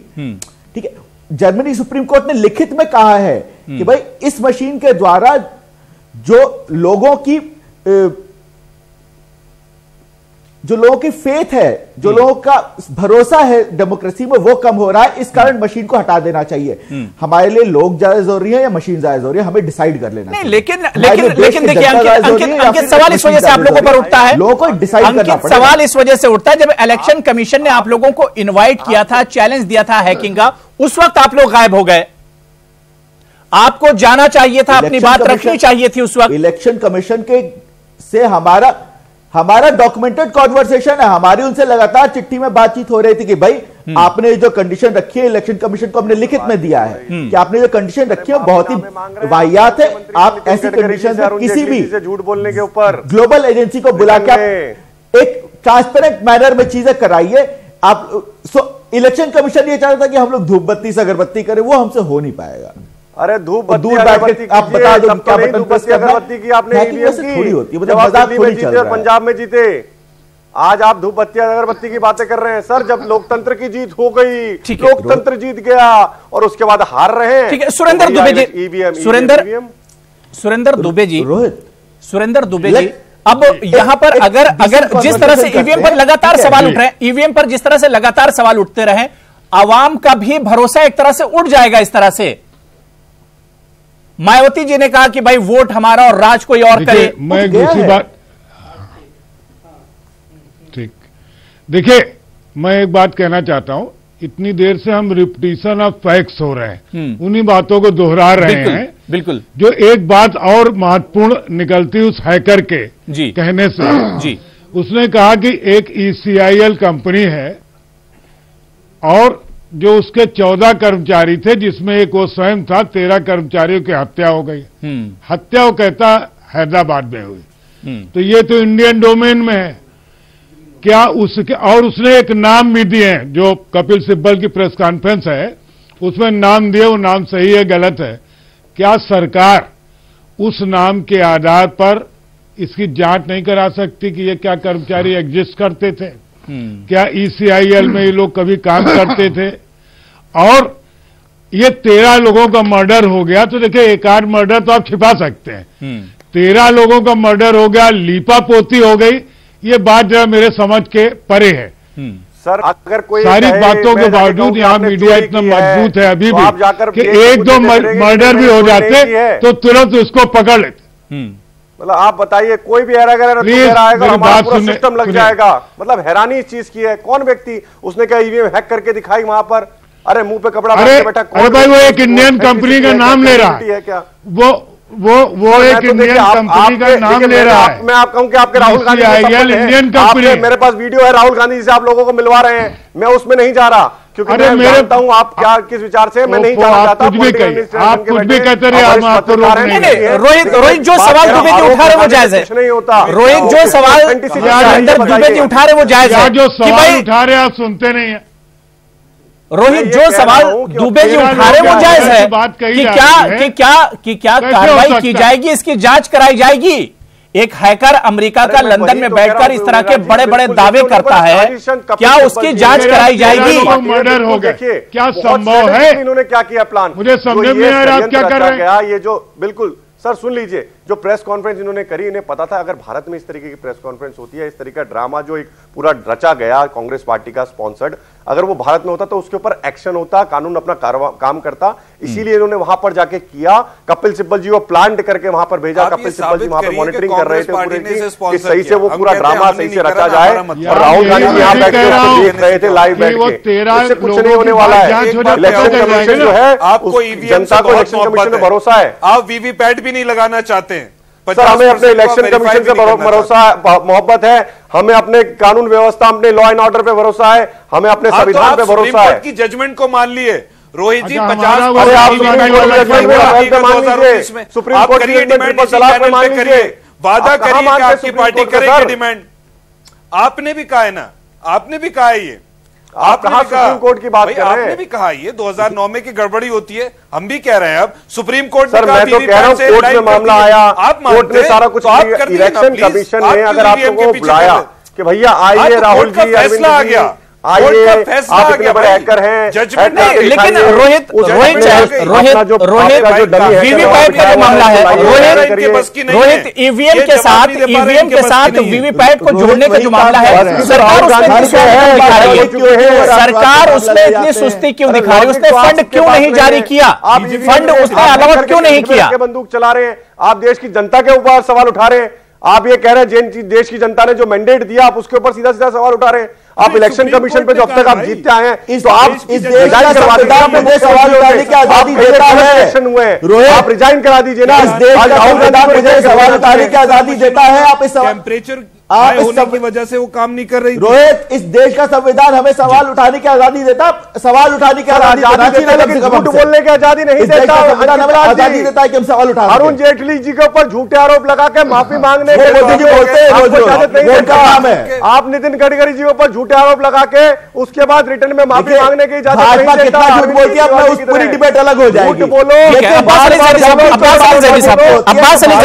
Speaker 7: ठीक है, जर्मनी सुप्रीम कोर्ट ने लिखित में कहा है कि भाई इस मशीन के द्वारा जो लोगों की फेथ है, जो लोगों का भरोसा है डेमोक्रेसी में, वो कम हो रहा है। इस कारण मशीन को हटा देना चाहिए। हमारे लिए लोग ज्यादा जरूरी है या मशीन ज्यादा जरूरी है, हमें डिसाइड कर लेना।
Speaker 1: नहीं, लेकिन देखिए अंकित सवाल इस वजह से आप लोगों पर उठता है,
Speaker 7: लोगों को डिसाइड करना पड़ेगा।
Speaker 1: सवाल इस वजह से उठता है जब इलेक्शन कमीशन ने आप लोगों को इन्वाइट किया था, चैलेंज दिया था हैकिंग का, उस वक्त आप लोग गायब हो गए। आपको जाना चाहिए था, अपनी बात रखनी चाहिए थी उस वक्त।
Speaker 7: इलेक्शन कमीशन के से हमारा डॉक्यूमेंटेड कॉन्वर्सेशन है, हमारी उनसे लगातार चिट्ठी में बातचीत हो रही थी कि भाई आपने जो कंडीशन रखी है, इलेक्शन कमीशन को हमने लिखित में दिया है कि आपने जो कंडीशन रखी है बहुत ही वाहियात है। आप ऐसी कंडीशन में किसी भी
Speaker 6: झूठ बोलने के ऊपर
Speaker 7: ग्लोबल एजेंसी को बुला के एक ट्रांसपेरेंट मैनर में चीजें कराइए। आप इलेक्शन कमीशन ये चाहता था कि हम लोग धूप बत्ती से अगरबत्ती करें, वो हमसे हो नहीं पाएगा।
Speaker 6: अरे धूप
Speaker 7: दूर बैठ आप बता दो क्या बटन प्रेस करना है?
Speaker 6: अगरबत्ती की आपने ईवीएम की
Speaker 7: थोड़ी होती है,
Speaker 6: जब दिल्ली में जीते और पंजाब में जीते, आज आप धूप बत्ती अगरबत्ती की बातें कर रहे हैं। सर जब लोकतंत्र की जीत हो गई, लोकतंत्र जीत गया और उसके बाद हार रहे हैं।
Speaker 1: ठीक है, सुरेंद्र दुबे जी, सुरेंद्र दुबे जी, सुरेंद्र दुबे जी, अब यहां पर अगर जिस तरह से ईवीएम पर लगातार सवाल उठ रहे हैं, ईवीएम पर जिस तरह से लगातार सवाल उठते रहे, आवाम का भी भरोसा एक तरह से उठ जाएगा। इस तरह से मायावती जी ने कहा कि भाई वोट हमारा और राज कोई और करे।
Speaker 10: मैं एक दूसरी बात, ठीक, देखिए मैं एक बात कहना चाहता हूं, इतनी देर से हम रिपीटिशन ऑफ फैक्ट्स हो रहे हैं, उन्हीं बातों को दोहरा रहे हैं।
Speaker 1: बिल्कुल,
Speaker 10: जो एक बात और महत्वपूर्ण निकलती उस हैकर के कहने से
Speaker 1: जी,
Speaker 10: उसने कहा कि एक ECIL कंपनी है और जो उसके 14 कर्मचारी थे, जिसमें एक वो स्वयं था, 13 कर्मचारियों की हत्या हो गई। हत्या वो कहता हैदराबाद में हुई, तो ये तो इंडियन डोमेन में है क्या? उसके और उसने एक नाम भी दिए हैं, जो कपिल सिब्बल की प्रेस कॉन्फ्रेंस है उसमें नाम दिए, वो नाम सही है गलत है? क्या सरकार उस नाम के आधार पर इसकी जांच नहीं करा सकती कि ये क्या कर्मचारी एग्जिस्ट करते थे, क्या ECIL में ये लोग कभी काम करते थे। और ये 13 लोगों का मर्डर हो गया तो देखिए, एक आध मर्डर तो आप छिपा सकते हैं, 13 लोगों का मर्डर हो गया, लीपापोती हो गई, ये बात जो मेरे समझ के परे है।
Speaker 6: सर, अगर कोई
Speaker 10: सारी बातों के बावजूद यहाँ मीडिया इतना मजबूत है अभी भी कि एक दो मर्डर भी हो जाते तो तुरंत उसको पकड़ लेते।
Speaker 6: मतलब आप बताइए, कोई भी आएगा हमारा पूरा सिस्टम लग जाएगा। मतलब हैरानी इस चीज की है, कौन व्यक्ति, उसने क्या EVM हैक करके दिखाई वहां पर? अरे मुंह पे कपड़ा बांध के बैठा।
Speaker 10: अरे भाई, वो एक इंडियन कंपनी का नाम ले रहा है क्या? वो एक इंडियन कंपनी का नाम ले रहा है।
Speaker 6: मैं आप कहूं कि आपके राहुल गांधी
Speaker 10: इंडियन कंपनी,
Speaker 6: मेरे पास वीडियो है राहुल गांधी से आप लोगों को मिलवा रहे हैं, मैं उसमें नहीं जा रहा क्योंकि मैं जानता हूं आप क्या किस विचार से, मैं नहीं जाना चाहता।
Speaker 10: आप कुछ भी कहते रहे, हम आपको
Speaker 1: रोहित जो सवाल द्विवेदी उठा रहे वो जायज है,
Speaker 6: नहीं होता।
Speaker 1: रोहित जो सवाल द्विवेदी उठा रहे वो जायज है,
Speaker 10: जो सवाल उठा रहे आप सुनते नहीं है।
Speaker 1: रोहित जो सवाल दुबे जी उठा रहे वो जायज है कि क्या कार्रवाई की जाएगी, इसकी जांच कराई जाएगी। एक हैकर अमेरिका का लंदन में बैठकर इस तरह के बड़े बड़े दावे करता है, क्या उसकी जांच कराई जाएगी?
Speaker 10: मर्डर हो गया, क्या संभव है?
Speaker 6: इन्होंने क्या किया प्लान,
Speaker 10: मुझे समझ में नहीं आ रहा आप क्या कर रहे हैं।
Speaker 6: ये जो बिल्कुल सर सुन लीजिए, जो प्रेस कॉन्फ्रेंस इन्होंने करी, इन्हें पता था अगर भारत में इस तरीके की प्रेस कॉन्फ्रेंस होती है, इस तरीके का ड्रामा जो एक पूरा रचा गया कांग्रेस पार्टी का स्पॉन्सर्ड, अगर वो भारत में होता तो उसके ऊपर एक्शन होता, कानून अपना काम करता। इसीलिए इन्होंने वहां पर जाके किया। कपिल सिब्बल जी को प्लांट करके वहां पर भेजा, कपिल सिब्बल जी वहां पर मॉनिटरिंग कर रहे थे पूरे कि सही से वो पूरा ड्रामा सही से रचा जाए, और राहुल गांधी यहां बैठ के देख रहे थे लाइव बैठ के। इससे कुछ नहीं होने वाला है। इलेक्शन कमीशन जो है, आपको जनता को इलेक्शन कमीशन में भरोसा है।
Speaker 11: आप वीवीपैट भी नहीं लगाना चाहते हैं
Speaker 6: सर, हमें अपने इलेक्शन कमीशन से भरोसा मोहब्बत है, हमें अपने कानून व्यवस्था, अपने लॉ एंड ऑर्डर पे भरोसा है, हमें अपने संविधान पे भरोसा है।
Speaker 11: की जजमेंट को मान लिए रोहित जी, 50
Speaker 6: सुप्रीम कोर्ट की डिमांड
Speaker 11: करिए, वादा करिए कि आपकी पार्टी करेगी डिमांड। आपने भी कहा है ना, आपने भी कहा है ये,
Speaker 6: आपने सुप्रीम कोर्ट की बात कर रहे हैं।
Speaker 11: आपने भी कहा ये 2009 में की गड़बड़ी होती है, हम भी कह रहे हैं। अब सुप्रीम कोर्ट
Speaker 6: सर, मैं तो कह रहा हूं कोर्ट में मामला आया, कोर्ट ने सारा कुछ, इलेक्शन कमीशन ने अगर आप लोगों को बुलाया कि भैया आइए राहुल जी,
Speaker 11: फैसला आ गया,
Speaker 6: आइए आप इतने बड़े हैकर हैं,
Speaker 1: लेकिन रोहित वीवीपैट का जो मामला है, रोहित ईवीएम के साथ वीवीपैट को जोड़ने का जो मामला है, सरकार उसमें इतनी सुस्ती क्यों दिखा रही है? उसने फंड क्यों नहीं जारी किया? फंड उसने अलॉट क्यों नहीं किया?
Speaker 6: बंदूक चला रहे हैं आप, देश की जनता के ऊपर सवाल उठा रहे हैं। आप ये कह रहे हैं जिन देश की जनता ने जो मैंडेट दिया, आप उसके ऊपर सीधा सीधा सवाल उठा रहे हैं। आप इलेक्शन कमीशन पे जब तक आप जीतते आए हैं तो आप इस देश का संविधान पे सवाल उठाने की आजादी देता है। आप रिजाइन करा दीजिए ना, इस देश का संविधान मुझे सवाल उठाने की आजादी देता है। आप इस
Speaker 11: टेम्परेचर होने की वजह से वो काम नहीं कर रही।
Speaker 7: रोहित, इस देश का संविधान हमें सवाल उठाने की आजादी देता, सवाल उठाने की आजादी
Speaker 6: झूठ बोलने की आजादी नहीं देता,
Speaker 7: आजादी देता है कि हम सवाल उठा।
Speaker 6: अरुण जेटली जी के ऊपर झूठे आरोप लगा के माफी मांगने के आप नितिन गडकरी जी के ऊपर झूठे आरोप लगा के उसके बाद रिटर्न में माफी मांगने की इजाजत नहीं देता।
Speaker 7: झूठ बोलती है, अपना उस पूरी डिबेट अलग हो जाएगी।
Speaker 6: झूठ बोलो।
Speaker 1: अब्बास अली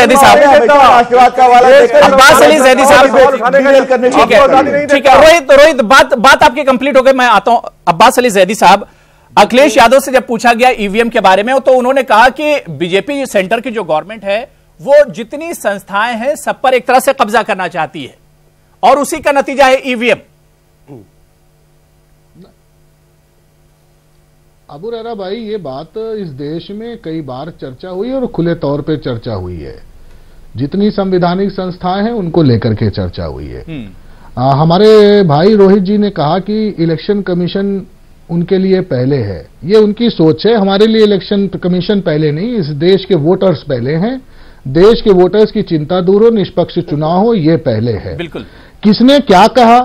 Speaker 1: जैदी साहब ठीक है रोहित, बात आपकी कंप्लीट हो गई। मैं आता हूं अब्बास अली जैदी साहब। अखिलेश यादव से जब पूछा गया ईवीएम के बारे में, तो उन्होंने कहा कि बीजेपी सेंटर की जो गवर्नमेंट है वो जितनी संस्थाएं हैं सब पर एक तरह से कब्जा करना चाहती है, और उसी का नतीजा है ईवीएम।
Speaker 8: अबू रहरा भाई, ये बात इस देश में कई बार चर्चा हुई और खुले तौर पे चर्चा हुई है। जितनी संवैधानिक संस्थाएं हैं उनको लेकर के चर्चा हुई है। हमारे भाई रोहित जी ने कहा कि इलेक्शन कमीशन उनके लिए पहले है, ये उनकी सोच है। हमारे लिए इलेक्शन कमीशन पहले नहीं, इस देश के वोटर्स पहले हैं। देश के वोटर्स की चिंता दूर हो, निष्पक्ष चुनाव हो, ये पहले है।
Speaker 1: बिल्कुल।
Speaker 8: किसने क्या कहा,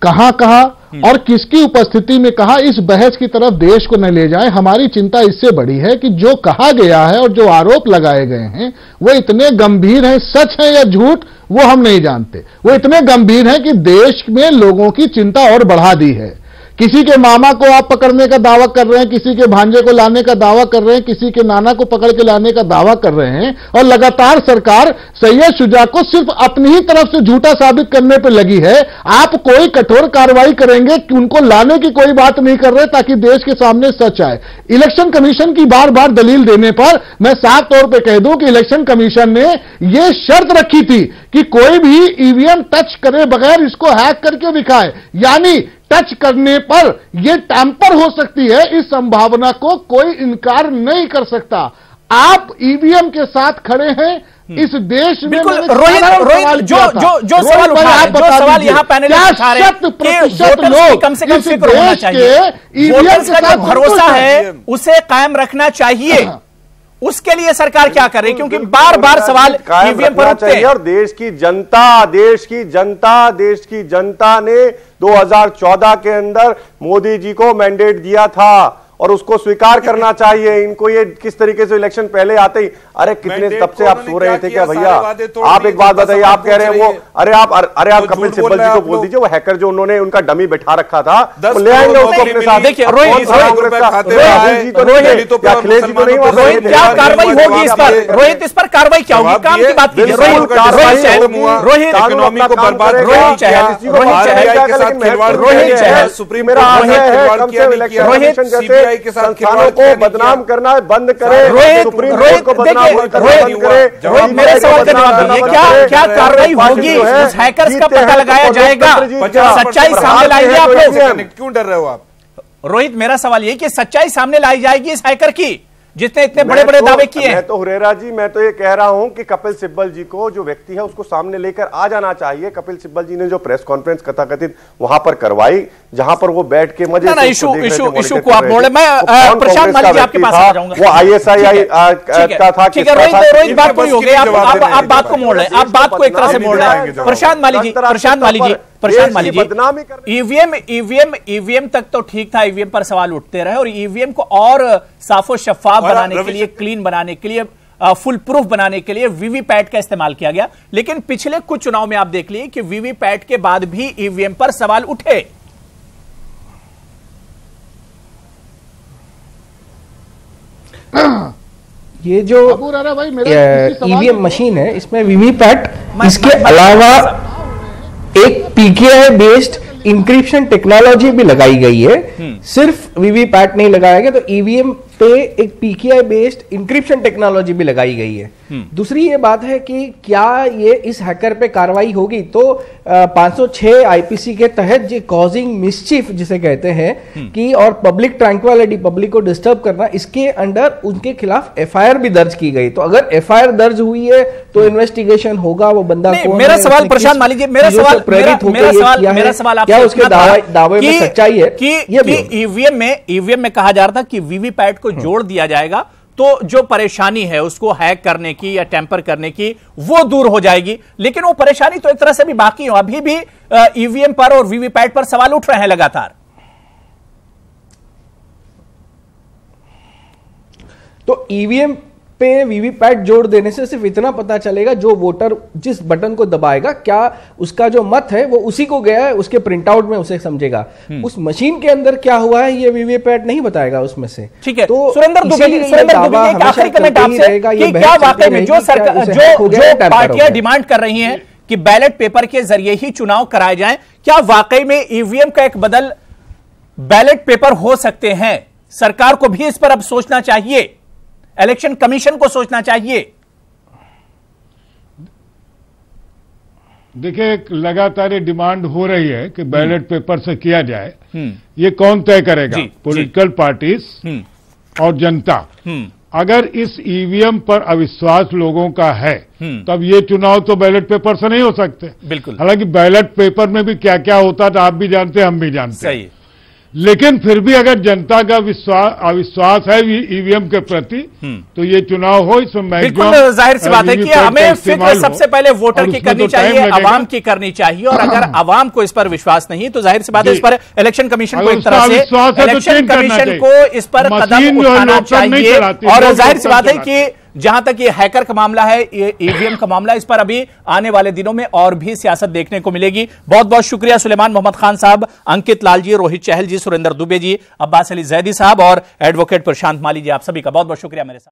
Speaker 8: कहां कहा और किसकी उपस्थिति में कहा, इस बहस की तरफ देश को न ले जाए। हमारी चिंता इससे बड़ी है कि जो कहा गया है और जो आरोप लगाए गए हैं वो इतने गंभीर हैं, सच है या झूठ वो हम नहीं जानते। वो इतने गंभीर हैं कि देश में लोगों की चिंता और बढ़ा दी है। किसी के मामा को आप पकड़ने का दावा कर रहे हैं, किसी के भांजे को लाने का दावा कर रहे हैं, किसी के नाना को पकड़ के लाने का दावा कर रहे हैं, और लगातार सरकार सैयद शुजा को सिर्फ अपनी ही तरफ से झूठा साबित करने पर लगी है। आप कोई कठोर कार्रवाई करेंगे कि उनको लाने की कोई बात नहीं कर रहे ताकि देश के सामने सच आए। इलेक्शन कमीशन की बार बार दलील देने पर मैं साफ तौर पर कह दूं कि इलेक्शन कमीशन ने यह शर्त रखी थी कि कोई भी ईवीएम टच करे बगैर इसको हैक करके दिखाए, यानी टच करने पर यह टैंपर हो सकती है, इस संभावना को कोई इनकार नहीं कर सकता। आप ईवीएम के साथ खड़े हैं इस देश में।
Speaker 1: बिल्कुल रोहित जो सवाल यहाँ पैनल में उठा रहे हैं कि लोग कम से कम फिक्र होना चाहिए, वोटर्स का जो भरोसा है उसे कायम रखना चाहिए, उसके लिए सरकार क्या कर रही है? क्योंकि बार बार सवाल ईवीएम पर उठते हैं।
Speaker 6: और देश की जनता ने 2014 के अंदर मोदी जी को मैंडेट दिया था और उसको स्वीकार करना चाहिए। इनको ये किस तरीके से इलेक्शन पहले आते ही, अरे कितने तब से आप सो रहे थे क्या भैया? आप एक बात बताइए, आप कह रहे हैं वो, अरे आप कपिल सिब्बल जी को बोल दीजिए, वो हैकर जो उन्होंने उनका डमी बैठा रखा था ले आएंगे उसको अपने साथ।
Speaker 1: देखिए रोहित क्या कार्रवाई होगी इस पर? रोहित इस पर कार्रवाई क्या होगी? काम की बात कीजिए।
Speaker 6: संस्थानों को बदनाम करना बंद करें, सुप्रीम कोर्ट को बदनाम बंद करें।
Speaker 1: मेरे सवाल का जवाब दीजिए, क्या कार्रवाई होगी? उस हैकर्स का पता लगाया जाएगा, सच्चाई सामने लाएंगे आप लोग?
Speaker 11: क्यों डर रहे हो आप?
Speaker 1: रोहित मेरा सवाल ये कि सच्चाई सामने लाई जाएगी इस हैकर की जिसने इतने बड़े बड़े दावे किए?
Speaker 6: मैं तो हुरेरा जी, मैं तो ये कह रहा हूं कि कपिल सिब्बल जी को, जो व्यक्ति है उसको सामने लेकर आ जाना चाहिए। कपिल सिब्बल जी ने जो प्रेस कॉन्फ्रेंस कथाकथित वहां पर करवाई, जहां पर वो बैठ के मजे से
Speaker 1: इशू को आप मोड़े। मैं प्रशांत मालिक जी आपके पास आ जाऊंगा।
Speaker 6: वो ISI का था।
Speaker 1: ठीक है रोहित, बात पूरी हो गई, आप बात को मोड़ रहे हैं, आप बात को एक तरह से मोड़ रहे हैं। प्रशांत मालिक जी, ईवीएम तक तो ठीक था, ईवीएम पर सवाल उठते रहे और ईवीएम को और साफो शफाफ बनाने के लिए, क्लीन बनाने के लिए, फुल प्रूफ बनाने के लिए वीवीपैट का इस्तेमाल किया गया। लेकिन पिछले कुछ चुनाव में आप देख लिए कि वीवीपैट के बाद भी ईवीएम पर सवाल उठे।
Speaker 9: ये जो ईवीएम मशीन है इसमें वीवीपैट, इसके अलावा एक पीकेआई बेस्ड इंक्रिप्शन टेक्नोलॉजी भी लगाई गई है। सिर्फ वीवीपैट नहीं लगाया गया, तो ईवीएम पे एक पीकेआई बेस्ड इंक्रिप्शन टेक्नोलॉजी भी लगाई गई है। दूसरी ये बात है कि क्या ये इस हैकर पे कार्रवाई होगी, तो 506 आईपीसी के तहत जो कॉजिंग मिसचीफ जिसे कहते हैं कि और पब्लिक ट्रैंक्विलिटी, पब्लिक को डिस्टर्ब करना, इसके अंडर उनके खिलाफ एफआईआर भी दर्ज की गई। तो अगर एफआईआर दर्ज हुई है तो इन्वेस्टिगेशन होगा, वो बंदा कौन है।
Speaker 1: मेरा सवाल प्रशांत मालिक जी, मेरा सवाल क्या उसके दावे में सच्चाई है कि ईवीएम में कहा जा रहा था कि वीवीपैट को जोड़ दिया जाएगा तो जो परेशानी है उसको हैक करने की या टेम्पर करने की वो दूर हो जाएगी। लेकिन वो परेशानी तो एक तरह से भी बाकी है, अभी भी ईवीएम पर और वीवीपैट पर सवाल उठ रहे हैं लगातार।
Speaker 9: तो ईवीएम पे वीवीपैट जोड़ देने से सिर्फ इतना पता चलेगा, जो वोटर जिस बटन को दबाएगा क्या उसका जो मत है वो उसी को गया है, उसके प्रिंट आउट में उसे समझेगा। उस मशीन के अंदर क्या हुआ है ये वीवीपैट नहीं बताएगा उसमें से।
Speaker 1: ठीक है, तो सुरेंद्र दुबे एक आखिरी कमेंट आपसे कि क्या वाकई में जो पार्टियां डिमांड कर रही हैं कि बैलेट पेपर के जरिए ही चुनाव कराए जाएं, क्या वाकई में ईवीएम का एक बदल बैलेट पेपर हो सकते हैं? सरकार को भी इस पर अब सोचना चाहिए, इलेक्शन कमीशन को सोचना चाहिए।
Speaker 10: देखिए, लगातार ये डिमांड हो रही है कि बैलेट पेपर से किया जाए। ये कौन तय करेगा? पॉलिटिकल पार्टीज और जनता। अगर इस ईवीएम पर अविश्वास लोगों का है तब ये चुनाव तो बैलेट पेपर से नहीं हो सकते।
Speaker 1: बिल्कुल।
Speaker 10: हालांकि बैलेट पेपर में भी क्या क्या होता था आप भी जानते हैं, हम भी जानते हैं। सही। लेकिन फिर भी अगर जनता का अविश्वास है ईवीएम के प्रति तो ये चुनाव हो, इसमें
Speaker 1: बिल्कुल जाहिर सी बात है कि हमें फिक्र सबसे पहले वोटर की करनी चाहिए, आवाम की करनी चाहिए। और अगर आवाम को इस पर विश्वास नहीं तो जाहिर सी बात है इस पर इलेक्शन कमीशन को एक तरह से इलेक्शन कमीशन को इस पर कदम उठाना चाहिए। और जाहिर सी बात है कि जहां तक ये हैकर का मामला है, ये ईवीएम का मामला, इस पर अभी आने वाले दिनों में और भी सियासत देखने को मिलेगी। बहुत बहुत शुक्रिया सुलेमान मोहम्मद खान साहब, अंकित लाल जी, रोहित चहल जी, सुरेंद्र दुबे जी, अब्बास अली जैदी साहब और एडवोकेट प्रशांत माली जी, आप सभी का बहुत बहुत शुक्रिया मेरे साथ।